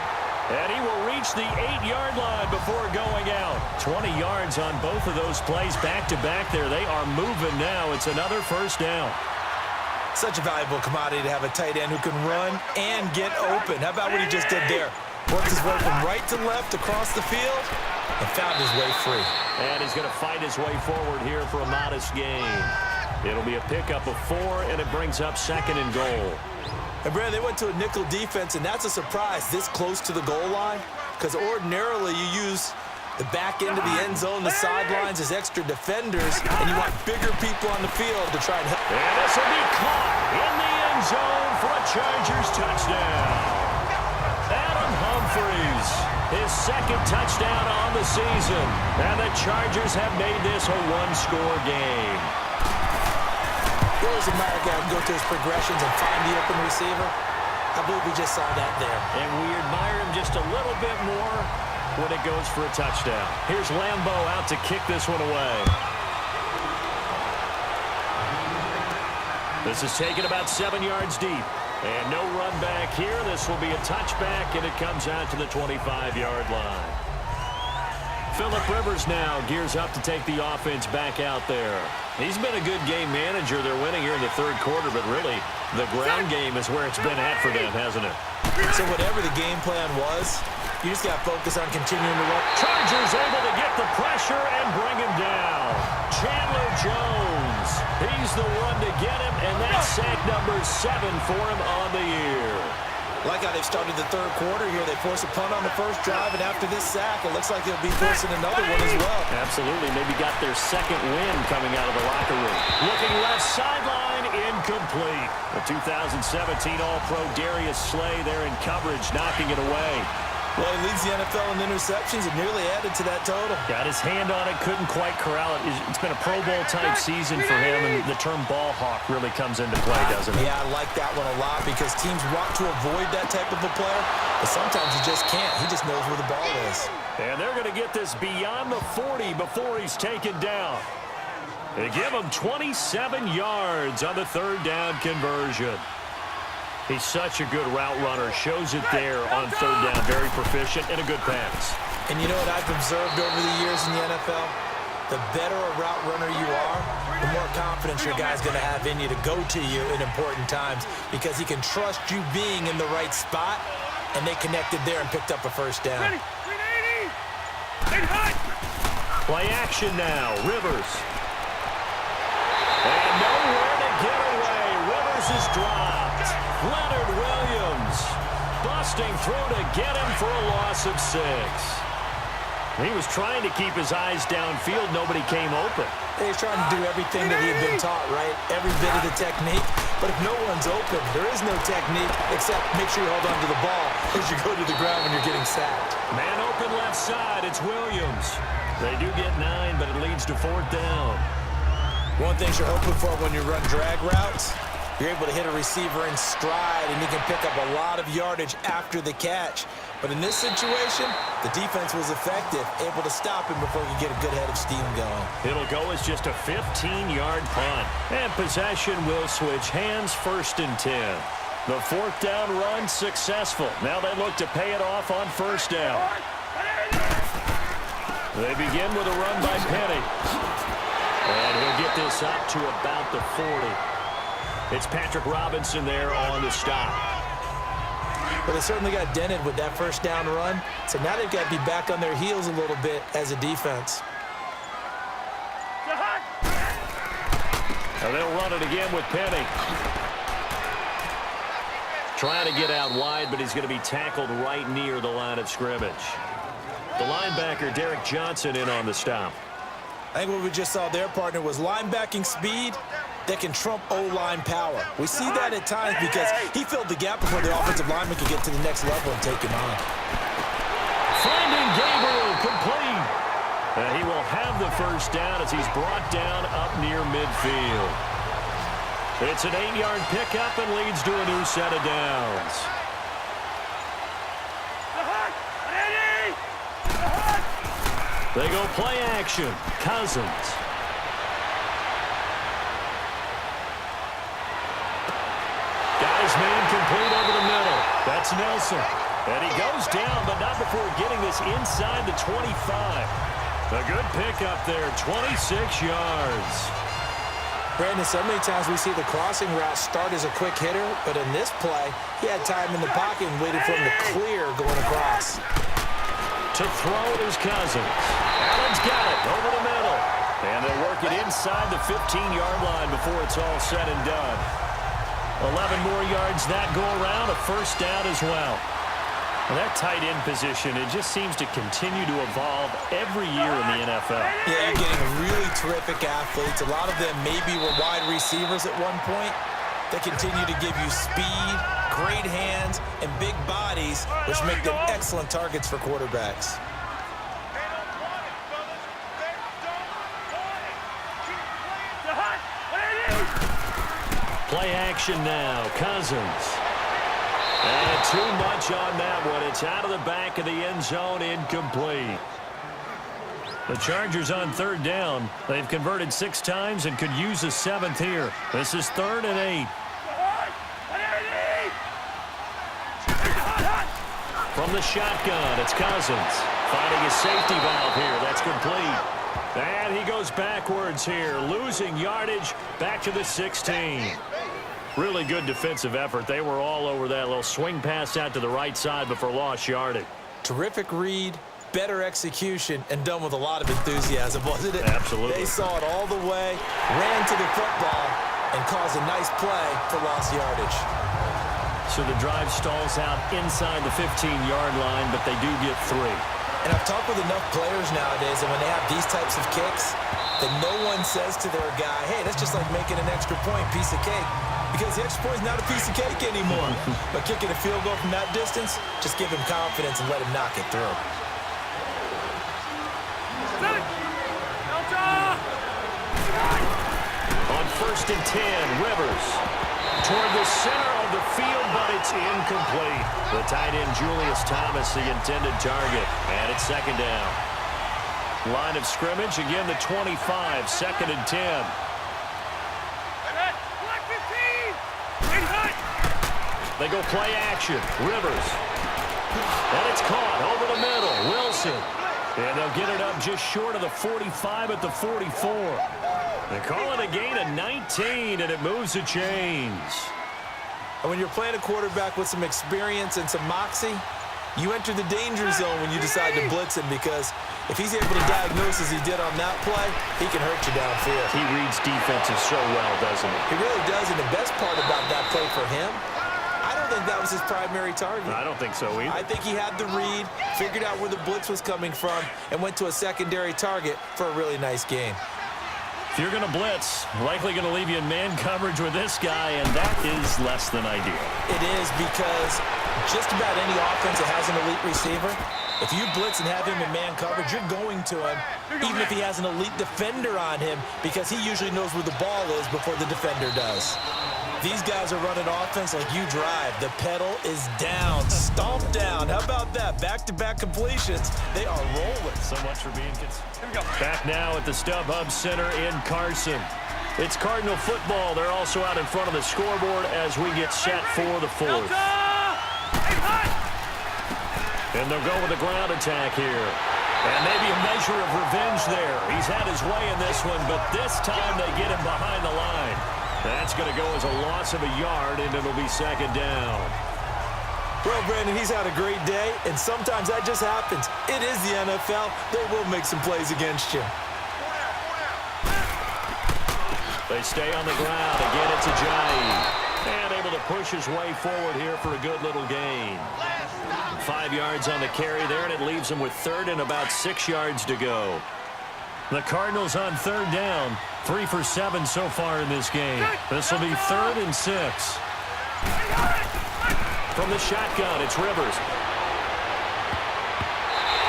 S2: And he will reach the 8-yard line before going out. 20 yards on both of those plays back-to-back there. They are moving now. It's another first down.
S3: Such a valuable commodity to have a tight end who can run and get open. How about what he just did there? Worked his way from right to left across the field and found his way free.
S2: And he's going to fight his way forward here for a modest gain. It'll be a pickup of 4, and it brings up 2nd and goal.
S3: And, Brad, they went to a nickel defense, and that's a surprise this close to the goal line, because ordinarily you use the back end of the end zone, the sidelines as extra defenders, and you want bigger people on the field to try and help.
S2: And this will be caught in the end zone for a Chargers touchdown. Adam Humphries, his 2nd touchdown on the season, and the Chargers have made this a 1-score game.
S3: You always admire a guy who can go through his progressions and find the open receiver. I believe we just saw that there.
S2: And we admire him just a little bit more when it goes for a touchdown. Here's Lambeau out to kick this one away. This is taken about 7 yards deep. And no run back here. This will be a touchback, and it comes out to the 25-yard line. Phillip Rivers now gears up to take the offense back out there. He's been a good game manager. They're winning here in the 3rd quarter, but really the ground game is where it's been at for them, hasn't it?
S3: So whatever the game plan was, you just got to focus on continuing to run.
S2: Chargers able to get the pressure and bring him down. Chandler Jones. He's the one to get him, and that's sack number 7 for him on the year.
S3: Like how they've started the 3rd quarter here. They force a punt on the first drive, and after this sack, it looks like they'll be forcing another one as well.
S2: Absolutely. Maybe got their 2nd win coming out of the locker room. Looking left sideline, incomplete. The 2017 All-Pro Darius Slay there in coverage, knocking it away.
S3: Well, he leads the NFL in interceptions and nearly added to that total.
S2: Got his hand on it, couldn't quite corral it. It's been a Pro Bowl-type season for him, and the term ball hawk really comes into play, doesn't it?
S3: Yeah, I like that one a lot because teams want to avoid that type of a player, but sometimes you just can't. He just knows where the ball is.
S2: And they're going to get this beyond the 40 before he's taken down. They give him 27 yards on the 3rd down conversion. He's such a good route runner. Shows it there on 3rd down. Very proficient and a good pass.
S3: And you know what I've observed over the years in the NFL? The better a route runner you are, the more confidence your guy's going to have in you to go to you in important times because he can trust you being in the right spot, and they connected there and picked up a 1st down.
S2: Play action now. Rivers. And nowhere to get away. Rivers is dropped. Leonard Williams busting through to get him for a loss of 6. He was trying to keep his eyes downfield. Nobody came open.
S3: He's trying to do everything that he had been taught, right? Every bit of the technique. But if no one's open, there is no technique except make sure you hold on to the ball as you go to the ground when you're getting sacked.
S2: Man open left side. It's Williams. They do get 9, but it leads to 4th down.
S3: One thing you're hoping for when you run drag routes, you're able to hit a receiver in stride, and he can pick up a lot of yardage after the catch. But in this situation, the defense was effective, able to stop him before he could get a good head of steam going.
S2: It'll go as just a 15-yard punt. And possession will switch hands, 1st and 10. The 4th down run successful. Now they look to pay it off on 1st down. They begin with a run by Penny. And he'll get this up to about the 40. It's Patrick Robinson there on the stop.
S3: But they certainly got dented with that 1st down run. So now they've got to be back on their heels a little bit as a defense.
S2: And they'll run it again with Penny. Trying to get out wide, but he's going to be tackled right near the line of scrimmage. The linebacker, Derek Johnson, in on the stop.
S3: I think what we just saw their partner was linebacking speed that can trump O-line power. We see that at times because he filled the gap before the offensive lineman could get to the next level and take him on.
S2: Finding Gabriel complete. And he will have the 1st down as he's brought down up near midfield. It's an 8-yard pickup and leads to a new set of downs. They go play action. Cousins. Got his man complete over the middle. That's Nelson. And he goes down, but not before getting this inside the 25. A good pickup there, 26 yards.
S3: Brandon, so many times we see the crossing route start as a quick hitter, but in this play, he had time in the pocket and waited for him to clear going across.
S2: To throw it is Cousins. Allen's got it over the middle. And they'll work it inside the 15-yard line before it's all said and done. 11 more yards that go around, a first down as well. Well, that tight end position, it just seems to continue to evolve every year in the NFL.
S3: Yeah, you're getting really terrific athletes. A lot of them maybe were wide receivers at one point. They continue to give you speed, great hands, and big bodies, which make them excellent targets for quarterbacks.
S2: Play action now, Cousins. And too much on that one. It's out of the back of the end zone, incomplete. The Chargers on third down. They've converted 6 times and could use a 7th here. This is 3rd and 8. From the shotgun, it's Cousins. Finding a safety valve here. That's complete. And he goes backwards here, losing yardage back to the 16. Really good defensive effort. They were all over that little swing pass out to the right side before lost yardage.
S3: Terrific read, better execution, and done with a lot of enthusiasm, wasn't it?
S2: Absolutely.
S3: They saw it all the way, ran to the football, and caused a nice play for lost yardage.
S2: So the drive stalls out inside the 15-yard line, but they do get 3.
S3: And I've talked with enough players nowadays, and when they have these types of kicks, that no one says to their guy, hey, that's just like making an extra point, piece of cake. Because the extra point is not a piece of cake anymore. But kicking a field goal from that distance, just give him confidence and let him knock it through.
S2: On 1st and 10, Rivers. Toward the center of the field, but it's incomplete. The tight end, Julius Thomas, the intended target. And it's 2nd down. Line of scrimmage, again the 25, 2nd and 10. They go play action. Rivers. And it's caught over the middle. Wilson. And they'll get it up just short of the 45 at the 44. They call it a gain of 19, and it moves the chains.
S3: And when you're playing a quarterback with some experience and some moxie, you enter the danger zone when you decide to blitz him, because if he's able to diagnose as he did on that play, he can hurt you downfield.
S2: He reads defenses so well, doesn't he?
S3: He really does, and the best part about that play for him, I don't think that was his primary target.
S2: I don't think so either.
S3: I think he had the read, figured out where the blitz was coming from, and went to a secondary target for a really nice gain.
S2: If you're going to blitz, likely going to leave you in man coverage with this guy, and that is less than ideal.
S3: It is, because just about any offense that has an elite receiver, if you blitz and have him in man coverage, you're going to him, even if he has an elite defender on him, because he usually knows where the ball is before the defender does. These guys are running offense like you drive. The pedal is down, stomped down. How about that? Back-to-back completions. They are rolling.
S2: So much for being back now at the StubHub Center in Carson. It's Cardinal football. They're also out in front of the scoreboard as we get set for the 4th. And they'll go with a ground attack here. And maybe a measure of revenge there. He's had his way in this one, but this time they get him behind the line. That's going to go as a loss of a yard, and it'll be 2nd down.
S3: Well, Brandon, he's had a great day, and sometimes that just happens. It is the NFL. They will make some plays against you.
S2: They stay on the ground. Again, it's Ajayi. And able to push his way forward here for a good little gain. 5 yards on the carry there, and it leaves him with 3rd and about 6 yards to go. The Cardinals on 3rd down. 3 for 7 so far in this game. This will be 3rd and 6. From the shotgun, it's Rivers.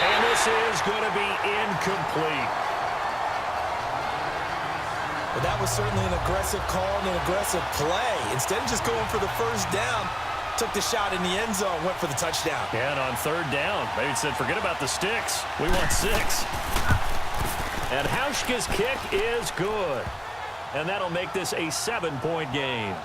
S2: And this is going to be incomplete.
S3: But that was certainly an aggressive call and an aggressive play. Instead of just going for the 1st down, took the shot in the end zone, went for the touchdown.
S2: Yeah, and on 3rd down, maybe said, forget about the sticks. We want 6. And Hauschka's kick is good. And that'll make this a 7-point game.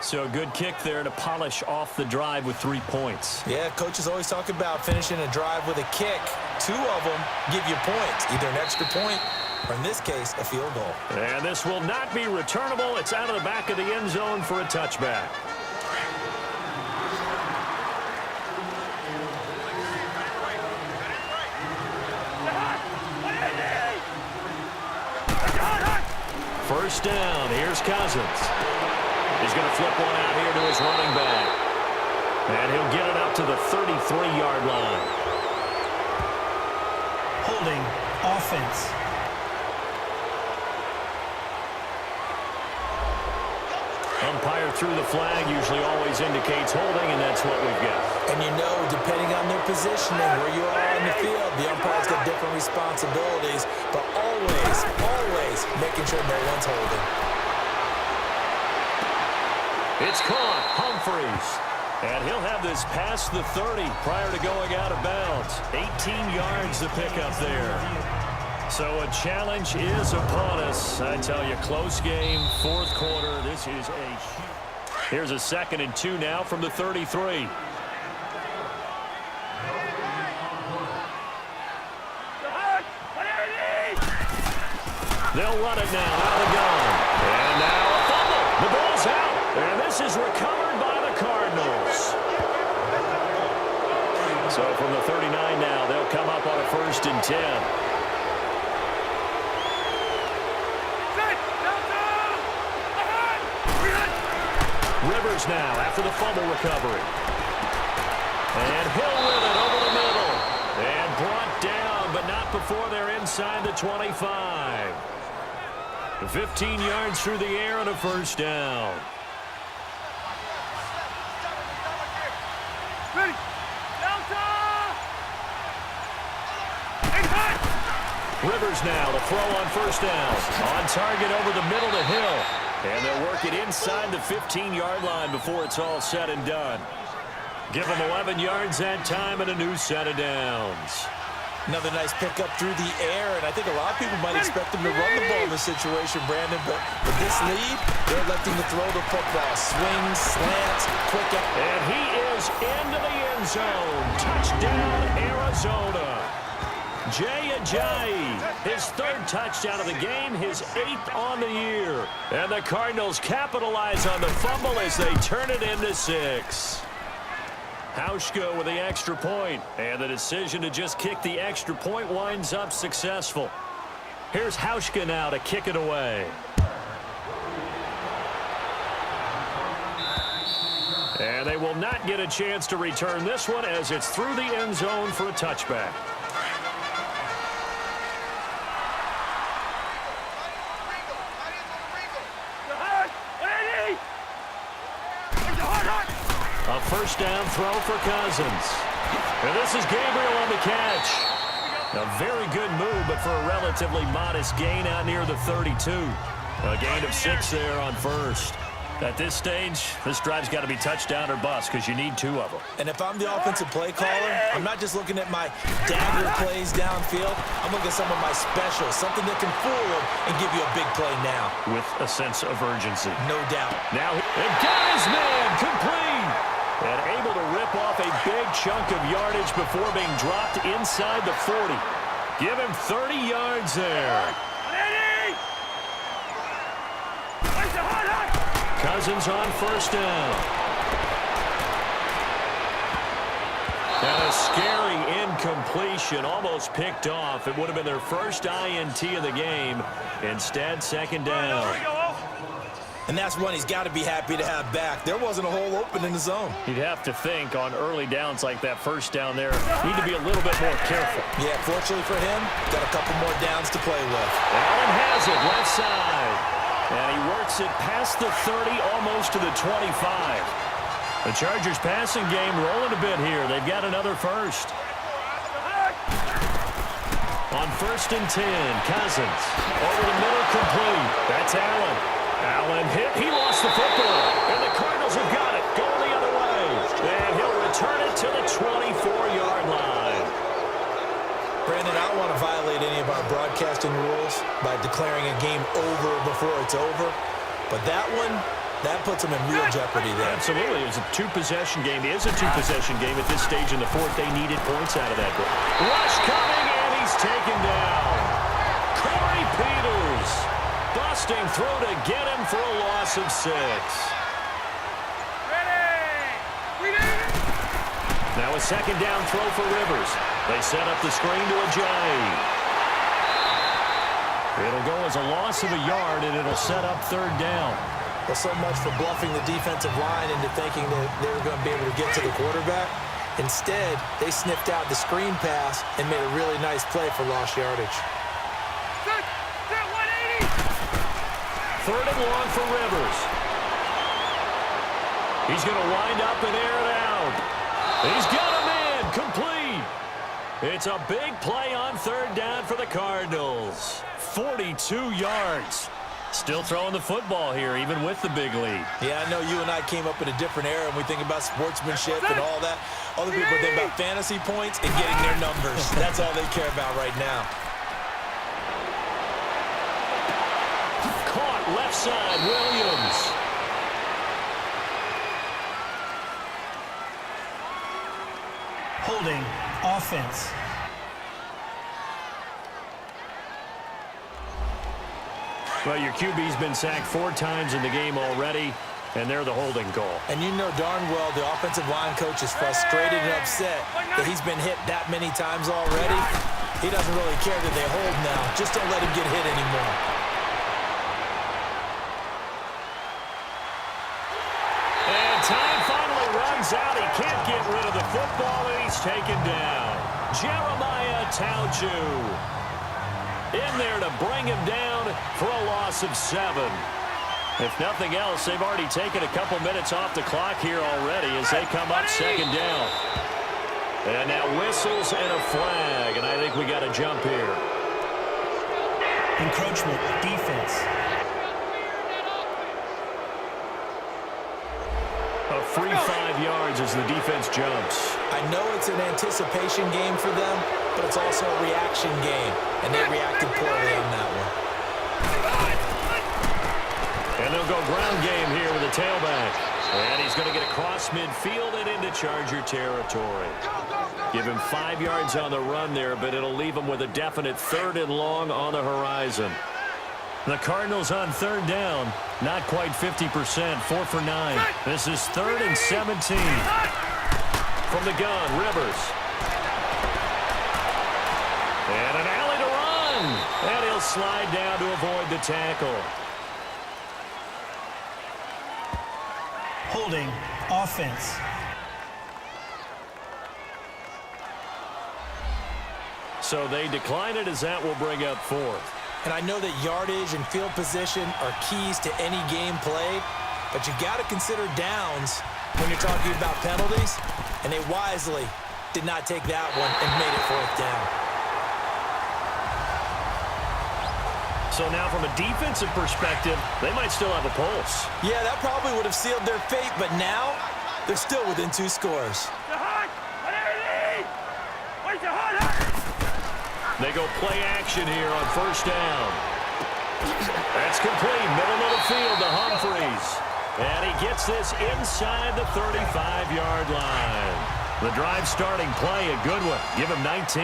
S2: So a good kick there to polish off the drive with 3 points.
S3: Yeah, coaches always talk about finishing a drive with a kick. 2 of them give you points, either an extra point or in this case, a field goal.
S2: And this will not be returnable. It's out of the back of the end zone for a touchback. First down. Here's Cousins. He's going to flip one out here to his running back. And he'll get it up to the 33-yard line.
S5: Holding offense.
S2: Umpire through the flag usually always indicates holding, and that's what we've got.
S3: And you know, depending on their positioning, where you are on the field, the umpire's got different responsibilities, but always making sure no one's holding.
S2: It's caught. Humphreys. And he'll have this past the 30 prior to going out of bounds. 18 yards to pick up there. So a challenge is upon us. I tell you, close game, fourth quarter. This is a shoot. Here's a 2nd and 2 now from the 33. They'll run it now out of the gun. And now a fumble. The ball's out. And this is recovered by the Cardinals. So from the 39 now, they'll come up on a 1st and 10. Rivers now after the fumble recovery. And he'll win it over the middle. And brought down, but not before they're inside the 25. 15 yards through the air and a 1st down. Rivers now to throw on 1st down. On target over the middle to Hill. And they'll work it inside the 15-yard line before it's all said and done. Give them 11 yards that time and a new set of downs.
S3: Another nice pickup through the air, and I think a lot of people might expect him to run the ball in this situation, Brandon, but with this lead, they're electing to throw the football. Swings, slants, quick.
S2: And he is into the end zone. Touchdown, Arizona. Jay Ajayi, his 3rd touchdown of the game, his 8th on the year. And the Cardinals capitalize on the fumble as they turn it into 6. Hauschka with the extra point, and the decision to just kick the extra point winds up successful. Here's Hauschka now to kick it away. And they will not get a chance to return this one as it's through the end zone for a touchback. A 1st down throw for Cousins. And this is Gabriel on the catch. A very good move, but for a relatively modest gain out near the 32. A gain of 6 there on 1st. At this stage, this drive's got to be touchdown or bust because you need 2 of them.
S3: And if I'm the offensive play caller, I'm not just looking at my dagger plays downfield. I'm looking at some of my specials, something that can fool them and give you a big play now.
S2: With a sense of urgency.
S3: No doubt.
S2: Now, and got his man complete. And able to rip off a big chunk of yardage before being dropped inside the 40. Give him 30 yards there. Cousins on 1st down. And a scary incompletion, almost picked off. It would have been their first INT of the game. Instead, 2nd down.
S3: And that's one he's got to be happy to have back. There wasn't a hole open in the zone.
S2: You'd have to think on early downs like that 1st down there, need to be a little bit more careful.
S3: Yeah, fortunately for him, got a couple more downs to play with.
S2: Allen has it, left side. And he works it past the 30, almost to the 25. The Chargers passing game rolling a bit here. They've got another 1st. On 1st and 10, Cousins. Over the middle, complete. That's Allen. Allen hit. He lost the football. And the Cardinals have got it. Going the other way. And he'll return it to the 24-yard line.
S3: Brandon, I don't want to violate any of our broadcasting rules by declaring a game over before it's over. But that one, that puts them in real jeopardy there.
S2: Absolutely. It was a 2-possession game. It is a 2-possession game at this stage in the 4th. They needed points out of that. Rush coming, and he's taken down. Corey Busting through to get him for a loss of 6. Now a second down throw for Rivers. They set up the screen to Ajayi. It'll go as a loss of a yard, and it'll set up 3rd down.
S3: Well, so much for bluffing the defensive line into thinking that they were going to be able to get to the quarterback. Instead, they sniffed out the screen pass and made a really nice play for lost yardage.
S2: 3rd and long for Rivers. He's going to wind up and air it out. He's got a man complete. It's a big play on 3rd down for the Cardinals. 42 yards. Still throwing the football here, even with the big lead.
S3: Yeah, I know you and I came up in a different era and we think about sportsmanship and all that. Other people think about fantasy points and getting their numbers. That's all they care about right now.
S2: Caught left side, Williams.
S5: Holding offense.
S2: Well, your QB's been sacked 4 times in the game already, and they're the holding call.
S3: And you know darn well the offensive line coach is frustrated and upset that he's been hit that many times already. He doesn't really care that they hold now. Just don't let him get hit anymore.
S2: And time finally runs out. He can't get rid of the football, and he's taken down. Jeremiah Tauchu in there to bring him down for a loss of 7. If nothing else, they've already taken a couple minutes off the clock here already as they come up 2nd down. And now whistles and a flag, and I think we got a jump here.
S5: Encroachment, defense.
S2: A free 5 yards as the defense jumps.
S3: I know it's an anticipation game for them, but it's also a reaction game, and they reacted poorly on that one.
S2: And they'll go ground game here with the tailback. And he's going to get across midfield and into Charger territory. Give him 5 yards on the run there, but it'll leave him with a definite 3rd and long on the horizon. The Cardinals on 3rd down, not quite 50%, 4 for 9. This is 3rd and 17. From the gun, Rivers. And an alley to run. And he'll slide down to avoid the tackle.
S5: Holding offense.
S2: So they decline it as that will bring up 4th.
S3: And I know that yardage and field position are keys to any game played, but you got to consider downs when you're talking about penalties, and they wisely did not take that one and made it 4th down.
S2: So now from a defensive perspective, they might still have a pulse.
S3: Yeah, that probably would have sealed their fate, but now they're still within 2 scores.
S2: They go play action here on 1st down. That's complete. Middle of the field to Humphreys. And he gets this inside the 35-yard line. The drive starting play, a good one. Give him 19.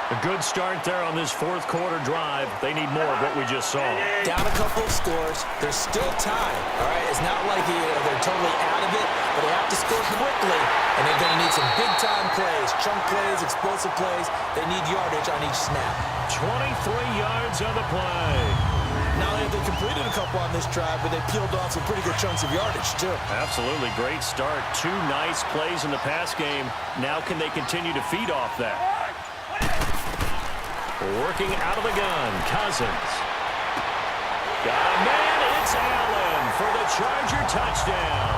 S2: A good start there on this 4th quarter drive. They need more of what we just saw.
S3: Down a couple of scores. They're still tied, all right? It's not like they're totally out of it, but they have to score quickly, and they're going to need some big-time plays, chunk plays, explosive plays. They need yardage on each snap.
S2: 23 yards on the play.
S3: Not only have they completed a couple on this drive, but they peeled off some pretty good chunks of yardage, too.
S2: Absolutely. Great start. 2 nice plays in the pass game. Now can they continue to feed off that? Working out of the gun, Cousins. Got a man, it's Allen for the Charger touchdown.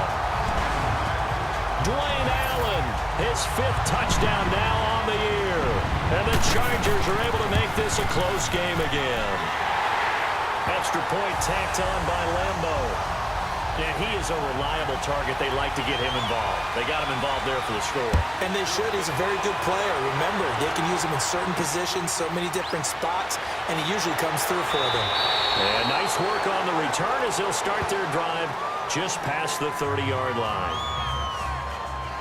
S2: Dwayne Allen, his 5th touchdown now on the year. And the Chargers are able to make this a close game again. Extra point tacked on by Lambeau. Yeah, he is a reliable target. They like to get him involved. They got him involved there for the score.
S3: And they should. He's a very good player. Remember, they can use him in certain positions, so many different spots, and he usually comes through for them.
S2: And nice work on the return as they'll start their drive just past the 30-yard line.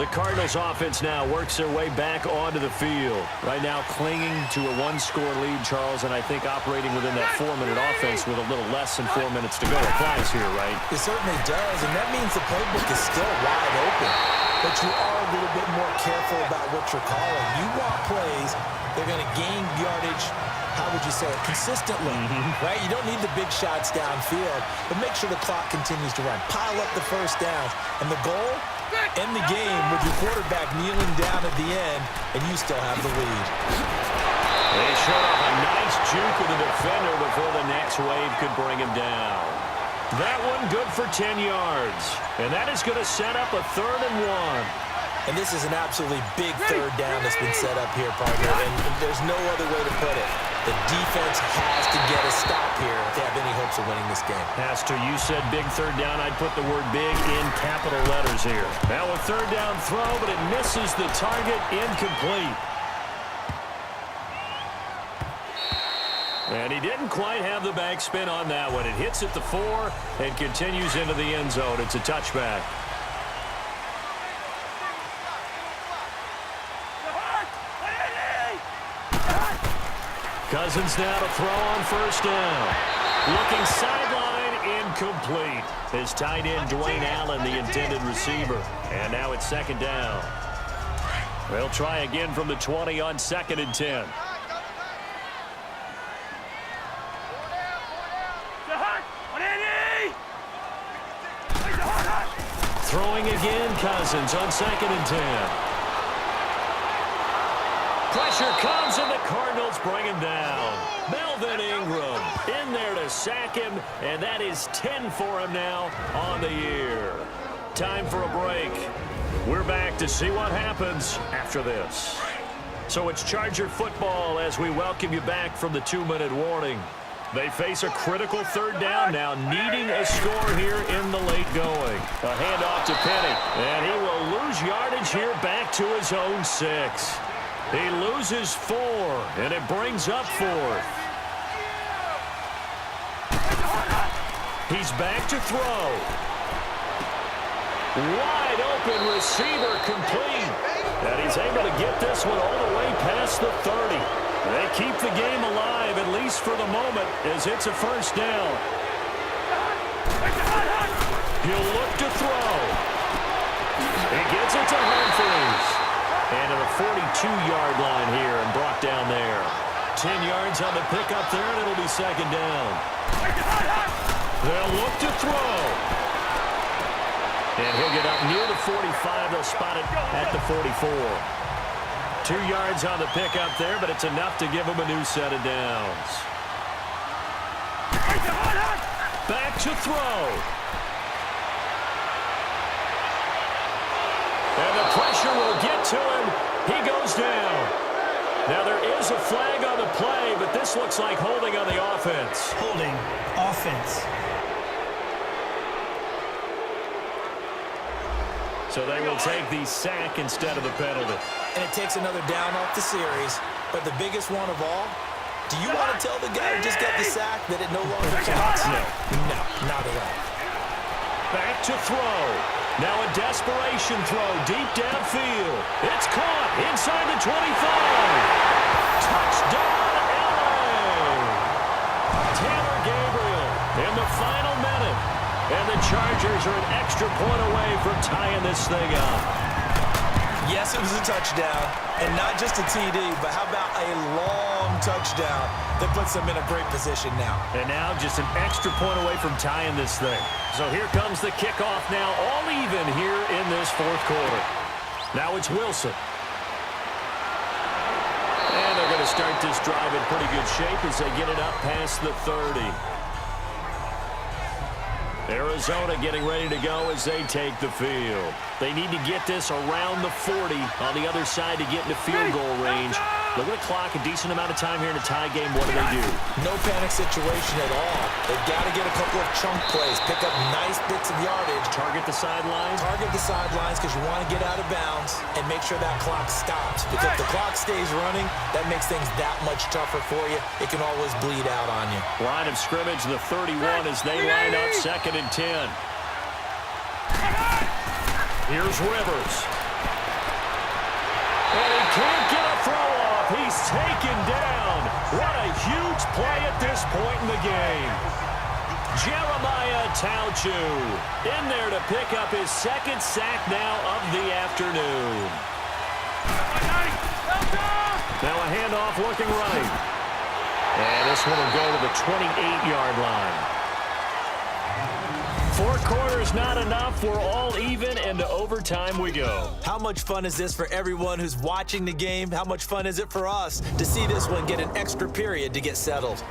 S2: The Cardinals offense now works their way back onto the field. Right now clinging to a one-score lead, Charles, and I think operating within that 4-minute offense with a little less than 4 minutes to go applies here, right?
S3: It certainly does, and that means the playbook is still wide open. But you are a little bit more careful about what you're calling. You want plays, they're going to gain yardage, how would you say it, consistently, right? You don't need the big shots downfield, but make sure the clock continues to run. Pile up the first downs, and the goal, end the game with your quarterback kneeling down at the end, and you still have the lead.
S2: They showed off a nice juke of the defender before the next wave could bring him down. That one good for 10 yards, and that is going to set up a 3rd and 1.
S3: And this is an absolutely big third down that's been set up here, partner, and there's no other way to put it. The defense has to get a stop here if they have any hopes of winning this game.
S2: Pastor, you said big third down. I'd put the word big in capital letters here. Now a 3rd down throw, but it misses the target, incomplete. And he didn't quite have the backspin on that one. It hits at the 4 and continues into the end zone. It's a touchback. Cousins now to throw on 1st down. Looking sideline, incomplete. His tight end, Dwayne Allen, the intended receiver. And now it's 2nd down. They'll try again from the 20 on 2nd and 10. Throwing again, Cousins on 2nd and 10. Pressure comes, and the Cardinals bring him down. Melvin Ingram in there to sack him, and that is 10 for him now on the year. Time for a break. We're back to see what happens after this. So it's Charger football as we welcome you back from the 2-minute warning. They face a critical 3rd down now, needing a score here in the late going. A handoff to Penny, and he will lose yardage here back to his own 6. He loses 4, and it brings up 4th. He's back to throw. Wide open receiver complete. And he's able to get this one all the way past the 30. They keep the game alive, at least for the moment, as it's a 1st down. He'll look to throw. He gets it to Humphries. And to the 42-yard line here and brought down there. 10 yards on the pickup there, and it'll be 2nd down. They'll look to throw. And he'll get up near the 45. They'll spot it at the 44. 2 yards on the pickup there, but it's enough to give him a new set of downs. Back to throw. And the pressure will get to him. He goes down. Now there is a flag on the play, but this looks like holding on the offense.
S5: Holding. Offense.
S2: So they will take the sack instead of the penalty.
S3: And it takes another down off the series. But the biggest one of all, do you want to tell the guy who just got the sack that it no longer counts? No, not at all.
S2: Back to throw. Now a desperation throw deep downfield. It's caught inside the 25. Touchdown, LA! Taylor Gabriel in the final minute. And the Chargers are an extra point away from tying this thing up.
S3: Yes, it was a touchdown, and not just a TD, but how about a long touchdown that puts them in a great position now.
S2: And now just an extra point away from tying this thing. So here comes the kickoff now, all even here in this 4th quarter. Now it's Wilson. And they're going to start this drive in pretty good shape as they get it up past the 30. Arizona getting ready to go as they take the field. They need to get this around the 40 on the other side to get into field goal range. Look at the clock, a decent amount of time here in a tie game. What do they do?
S3: No panic situation at all. They've got to get a couple of chunk plays, pick up nice bits of yardage.
S2: Target the sidelines?
S3: Target the sidelines because you want to get out of bounds and make sure that clock stops. Because if the clock stays running, that makes things that much tougher for you. It can always bleed out on you.
S2: Line of scrimmage, the 31 as they line up 2nd and 10. Here's Rivers. And he can't get a throw off. He's taken down. What a huge play at this point in the game. Jeremiah Tauchu in there to pick up his second sack now of the afternoon. Now a handoff looking right. And this one will go to the 28-yard line. 4 quarters not enough. We're all even, and to overtime we go.
S3: How much fun is this for everyone who's watching the game? How much fun is it for us to see this one get an extra period to get settled?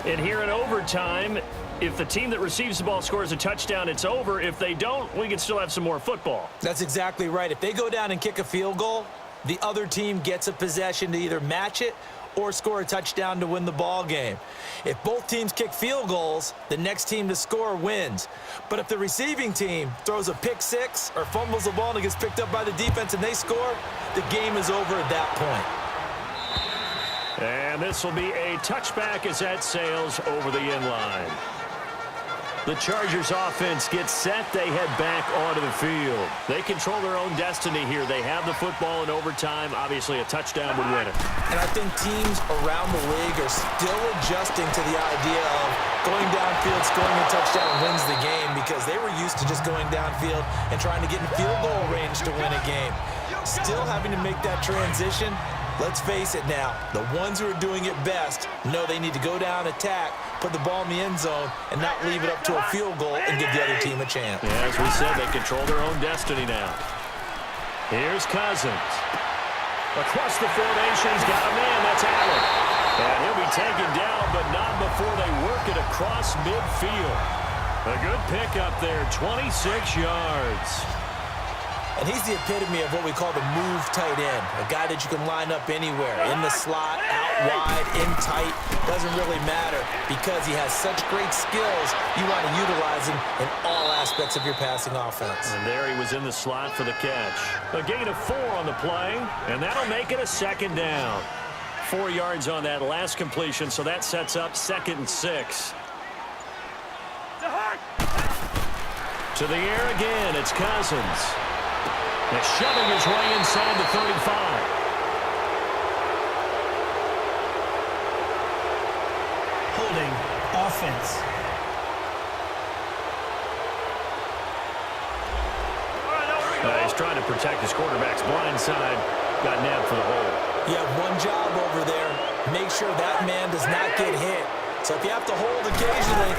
S2: And here in overtime, if the team that receives the ball scores a touchdown, it's over. If they don't, we can still have some more football.
S3: That's exactly right. If they go down and kick a field goal, the other team gets a possession to either match it or score a touchdown to win the ball game. If both teams kick field goals, the next team to score wins. But if the receiving team throws a pick six or fumbles the ball and it gets picked up by the defense and they score, the game is over at that point.
S2: And this will be a touchback as that sails over the end line. The Chargers offense gets set. They head back onto the field. They control their own destiny here. They have the football in overtime. Obviously, a touchdown would win it.
S3: And I think teams around the league are still adjusting to the idea of going downfield, scoring a touchdown wins the game, because they were used to just going downfield and trying to get in field goal range to win a game. Still having to make that transition. Let's face it now, the ones who are doing it best know they need to go down, attack, put the ball in the end zone, and not leave it up to a field goal and give the other team a chance.
S2: Yeah, as we said, they control their own destiny now. Here's Cousins. Across the formation, he's got a man. That's Allen. And he'll be taken down, but not before they work it across midfield. A good pickup there, 26 yards.
S3: And he's the epitome of what we call the move tight end, a guy that you can line up anywhere, in the slot, out wide, in tight, doesn't really matter, because he has such great skills, you want to utilize him in all aspects of your passing offense.
S2: And there he was in the slot for the catch. A gain of 4 on the play, and that'll make it a second down. 4 yards on that last completion, so that sets up 2nd and 6. To the air again, it's Cousins. He's shoving his way inside the 35.
S5: Holding offense.
S2: He's trying to protect his quarterback's blind side. Got nabbed for the hole.
S3: You have one job over there. Make sure that man does not get hit. So if you have to hold occasionally,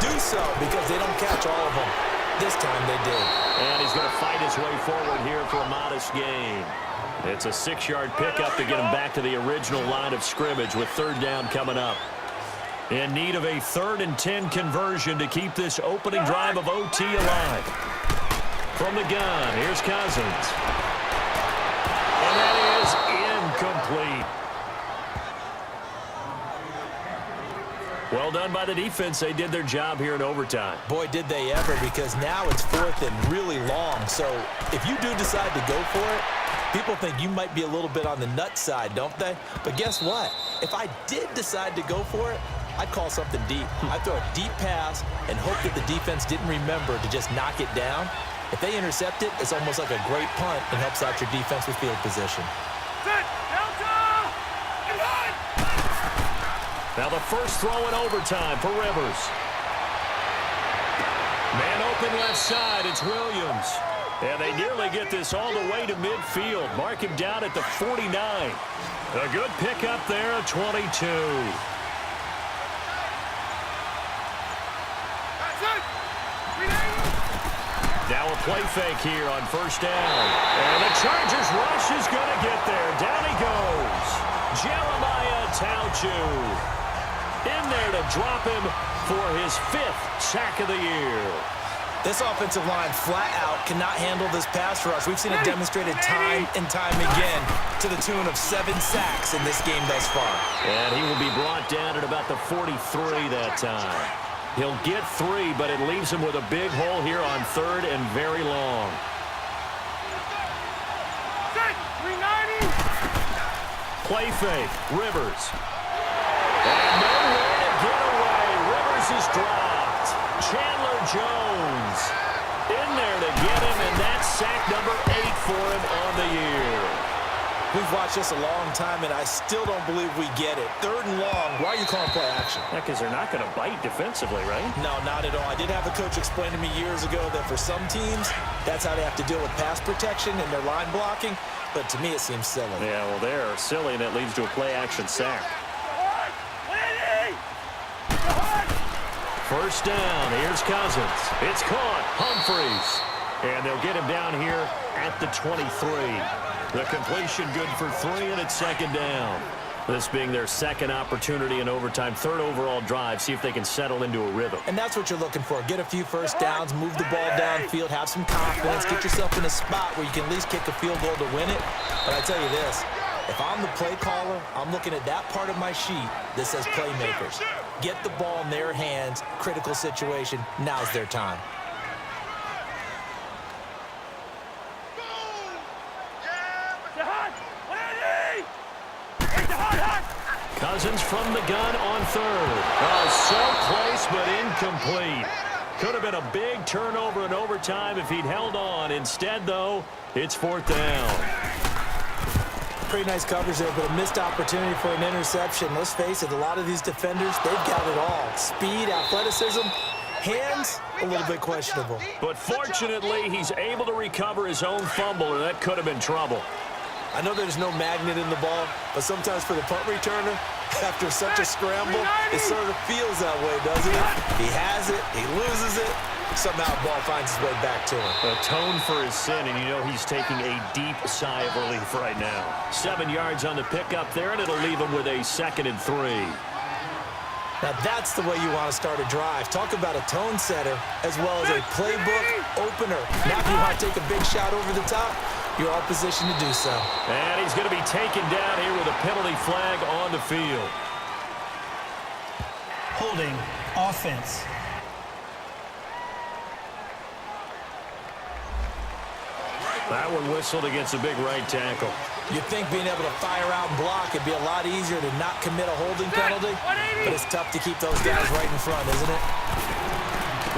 S3: do so, because they don't catch all of them. This time they did.
S2: And he's going to fight his way forward here for a modest gain. It's a 6-yard pickup to get him back to the original line of scrimmage with 3rd down coming up. In need of a 3rd and 10 conversion to keep this opening drive of OT alive. From the gun, here's Cousins. And that is incomplete. Well done by the defense. They did their job here in overtime.
S3: Boy, did they ever, because now it's 4th and really long. So if you do decide to go for it, people think you might be a little bit on the nut side, don't they? But guess what? If I did decide to go for it, I'd call something deep. I'd throw a deep pass and hope that the defense didn't remember to just knock it down. If they intercept it, it's almost like a great punt and helps out your defense with field position.
S2: Now the first throw in overtime for Rivers. Man open left side, it's Williams. And they nearly get this all the way to midfield. Mark him down at the 49. A good pickup there at 22. Now a play fake here on 1st down. And the Chargers rush is going to get there. Down he goes. Jeremiah Tauchu in there to drop him for his 5th sack of the year.
S3: This offensive line flat out cannot handle this pass rush. We've seen it demonstrated time and time again to the tune of 7 sacks in this game thus far.
S2: And he will be brought down at about the 43 that time. He'll get 3, but it leaves him with a big hole here on 3rd and very long. Play fake, Rivers. And nowhere to get away. Rivers is dropped. Chandler Jones in there to get him, and that's sack number 8 for him on the year.
S3: We've watched this a long time, and I still don't believe we get it. 3rd and long. Why are you calling play action?
S2: Yeah, because they're not going to bite defensively, right?
S3: No, not at all. I did have a coach explain to me years ago that for some teams, that's how they have to deal with pass protection and their line blocking. But to me, it seems silly.
S2: Yeah, well, they're silly, and it leads to a play-action sack. First down. Here's Cousins. It's caught. Humphreys. And they'll get him down here at the 23. The completion good for 3, and it's 2nd down. This being their 2nd opportunity in overtime, 3rd overall drive. See if they can settle into a rhythm.
S3: And that's what you're looking for. Get a few first downs, move the ball downfield, have some confidence, get yourself in a spot where you can at least kick a field goal to win it. But I tell you this, if I'm the play caller, I'm looking at that part of my sheet that says playmakers. Get the ball in their hands, critical situation, now's their time.
S2: Cousins from the gun on 3rd. Oh, so close but incomplete. Could have been a big turnover in overtime if he'd held on. Instead, though, it's 4th down.
S3: Pretty nice coverage there, but a missed opportunity for an interception. Let's face it, a lot of these defenders, they've got it all. Speed, athleticism, hands, a little bit questionable.
S2: But fortunately, he's able to recover his own fumble, or that could have been trouble.
S3: I know there's no magnet in the ball, but sometimes for the punt returner, after such a scramble, it sort of feels that way, doesn't it? He has it, he loses it, somehow the ball finds its way back to him.
S2: Atone for his sin, and you know he's taking a deep sigh of relief right now. 7 yards on the pickup there, and it'll leave him with a 2nd and 3.
S3: Now that's the way you want to start a drive. Talk about a tone setter as well as a playbook opener. Now if you want to take a big shot over the top, you're all positioned to do so.
S2: And he's going to be taken down here with a penalty flag on the field.
S5: Holding offense.
S2: That one whistled against a big right tackle.
S3: You'd think being able to fire out and block would be a lot easier to not commit a holding penalty, but it's tough to keep those guys right in front, isn't it?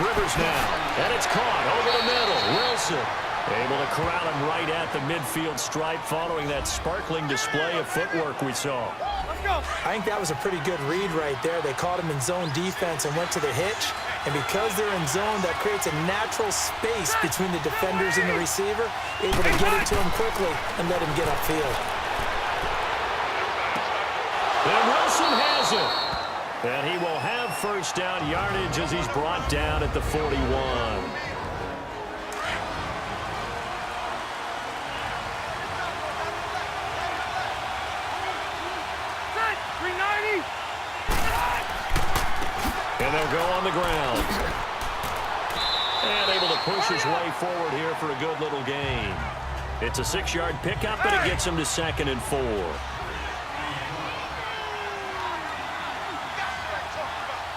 S2: Rivers now, and it's caught over the middle. Wilson able to corral him right at the midfield stripe following that sparkling display of footwork we saw.
S3: I think that was a pretty good read right there. They caught him in zone defense and went to the hitch. And because they're in zone, that creates a natural space between the defenders and the receiver, able to get it to him quickly and let him get upfield.
S2: And Wilson has it. And he will have first down yardage as he's brought down at the 41. And they'll go on the ground. And able to push his way forward here for a good little gain. It's a 6-yard pickup, but it gets him to 2nd and 4.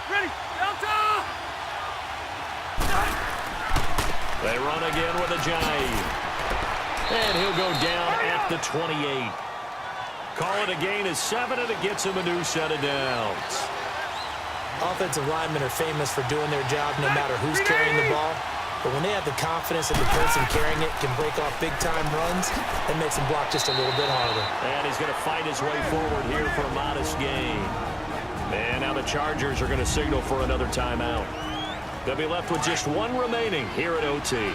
S4: Ready, Delta!
S2: They run again with a jive. And he'll go down at the 28. Call it a gain of 7, and it gets him a new set of downs.
S3: Offensive linemen are famous for doing their job no matter who's carrying the ball. But when they have the confidence that the person carrying it can break off big-time runs, that makes them block just a little bit harder.
S2: And he's going to fight his way forward here for a modest gain. And now the Chargers are going to signal for another timeout. They'll be left with just 1 remaining here at OT.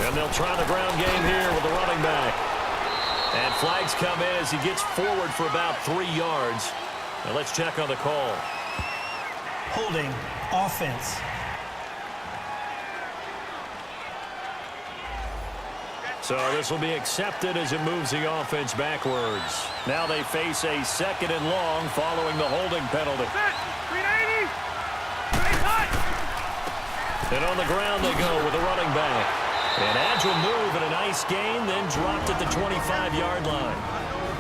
S2: And they'll try the ground game here with the running back. And flags come in as he gets forward for about 3 yards. Now let's check on the call.
S5: Holding offense.
S2: So this will be accepted as it moves the offense backwards. Now they face a 2nd and long following the holding penalty. And on the ground they go with the running back. An agile move and a nice gain, then dropped at the 25-yard line.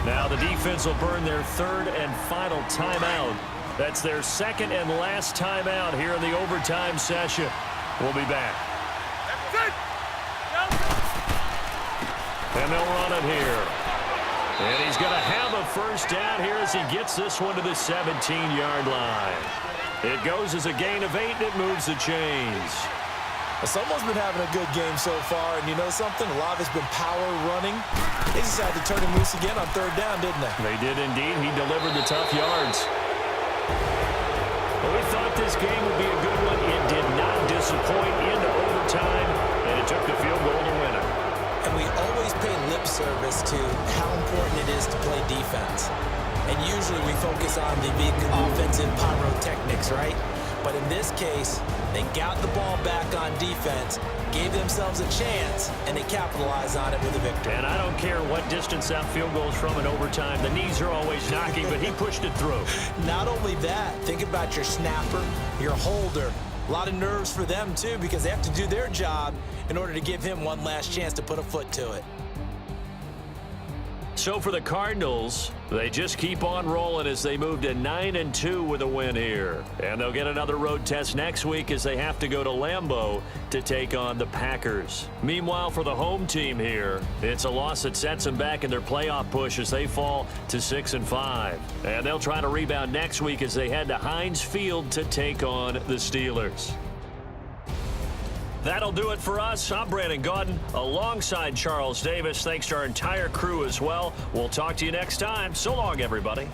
S2: Now the defense will burn their 3rd and final timeout. That's their 2nd and last timeout here in the overtime session. We'll be back. And they'll run it here. And he's going to have a first down here as he gets this one to the 17-yard line. It goes as a gain of 8, and it moves the chains.
S3: Someone's been having a good game so far, and you know something? A lot of it's been power running. They decided to turn him loose again on third down, didn't they?
S2: They did indeed. He delivered the tough yards. Well, we thought this game would be a good one. It did not disappoint into overtime, and it took the field goal to win it.
S3: And we always pay lip service to how important it is to play defense. And usually we focus on the big offensive pyrotechnics, right? But in this case, they got the ball back on defense, gave themselves a chance, and they capitalized on it with a victory.
S2: And I don't care what distance that field goes from in overtime. The knees are always knocking, but he pushed it through.
S3: Not only that, think about your snapper, your holder. A lot of nerves for them, too, because they have to do their job in order to give him one last chance to put a foot to it.
S2: So for the Cardinals, they just keep on rolling as they move to 9-2 with a win here. And they'll get another road test next week as they have to go to Lambeau to take on the Packers. Meanwhile, for the home team here, it's a loss that sets them back in their playoff push as they fall to 6-5. And they'll try to rebound next week as they head to Heinz Field to take on the Steelers. That'll do it for us. I'm Brandon Gaudin alongside Charles Davis. Thanks to our entire crew as well. We'll talk to you next time. So long, everybody.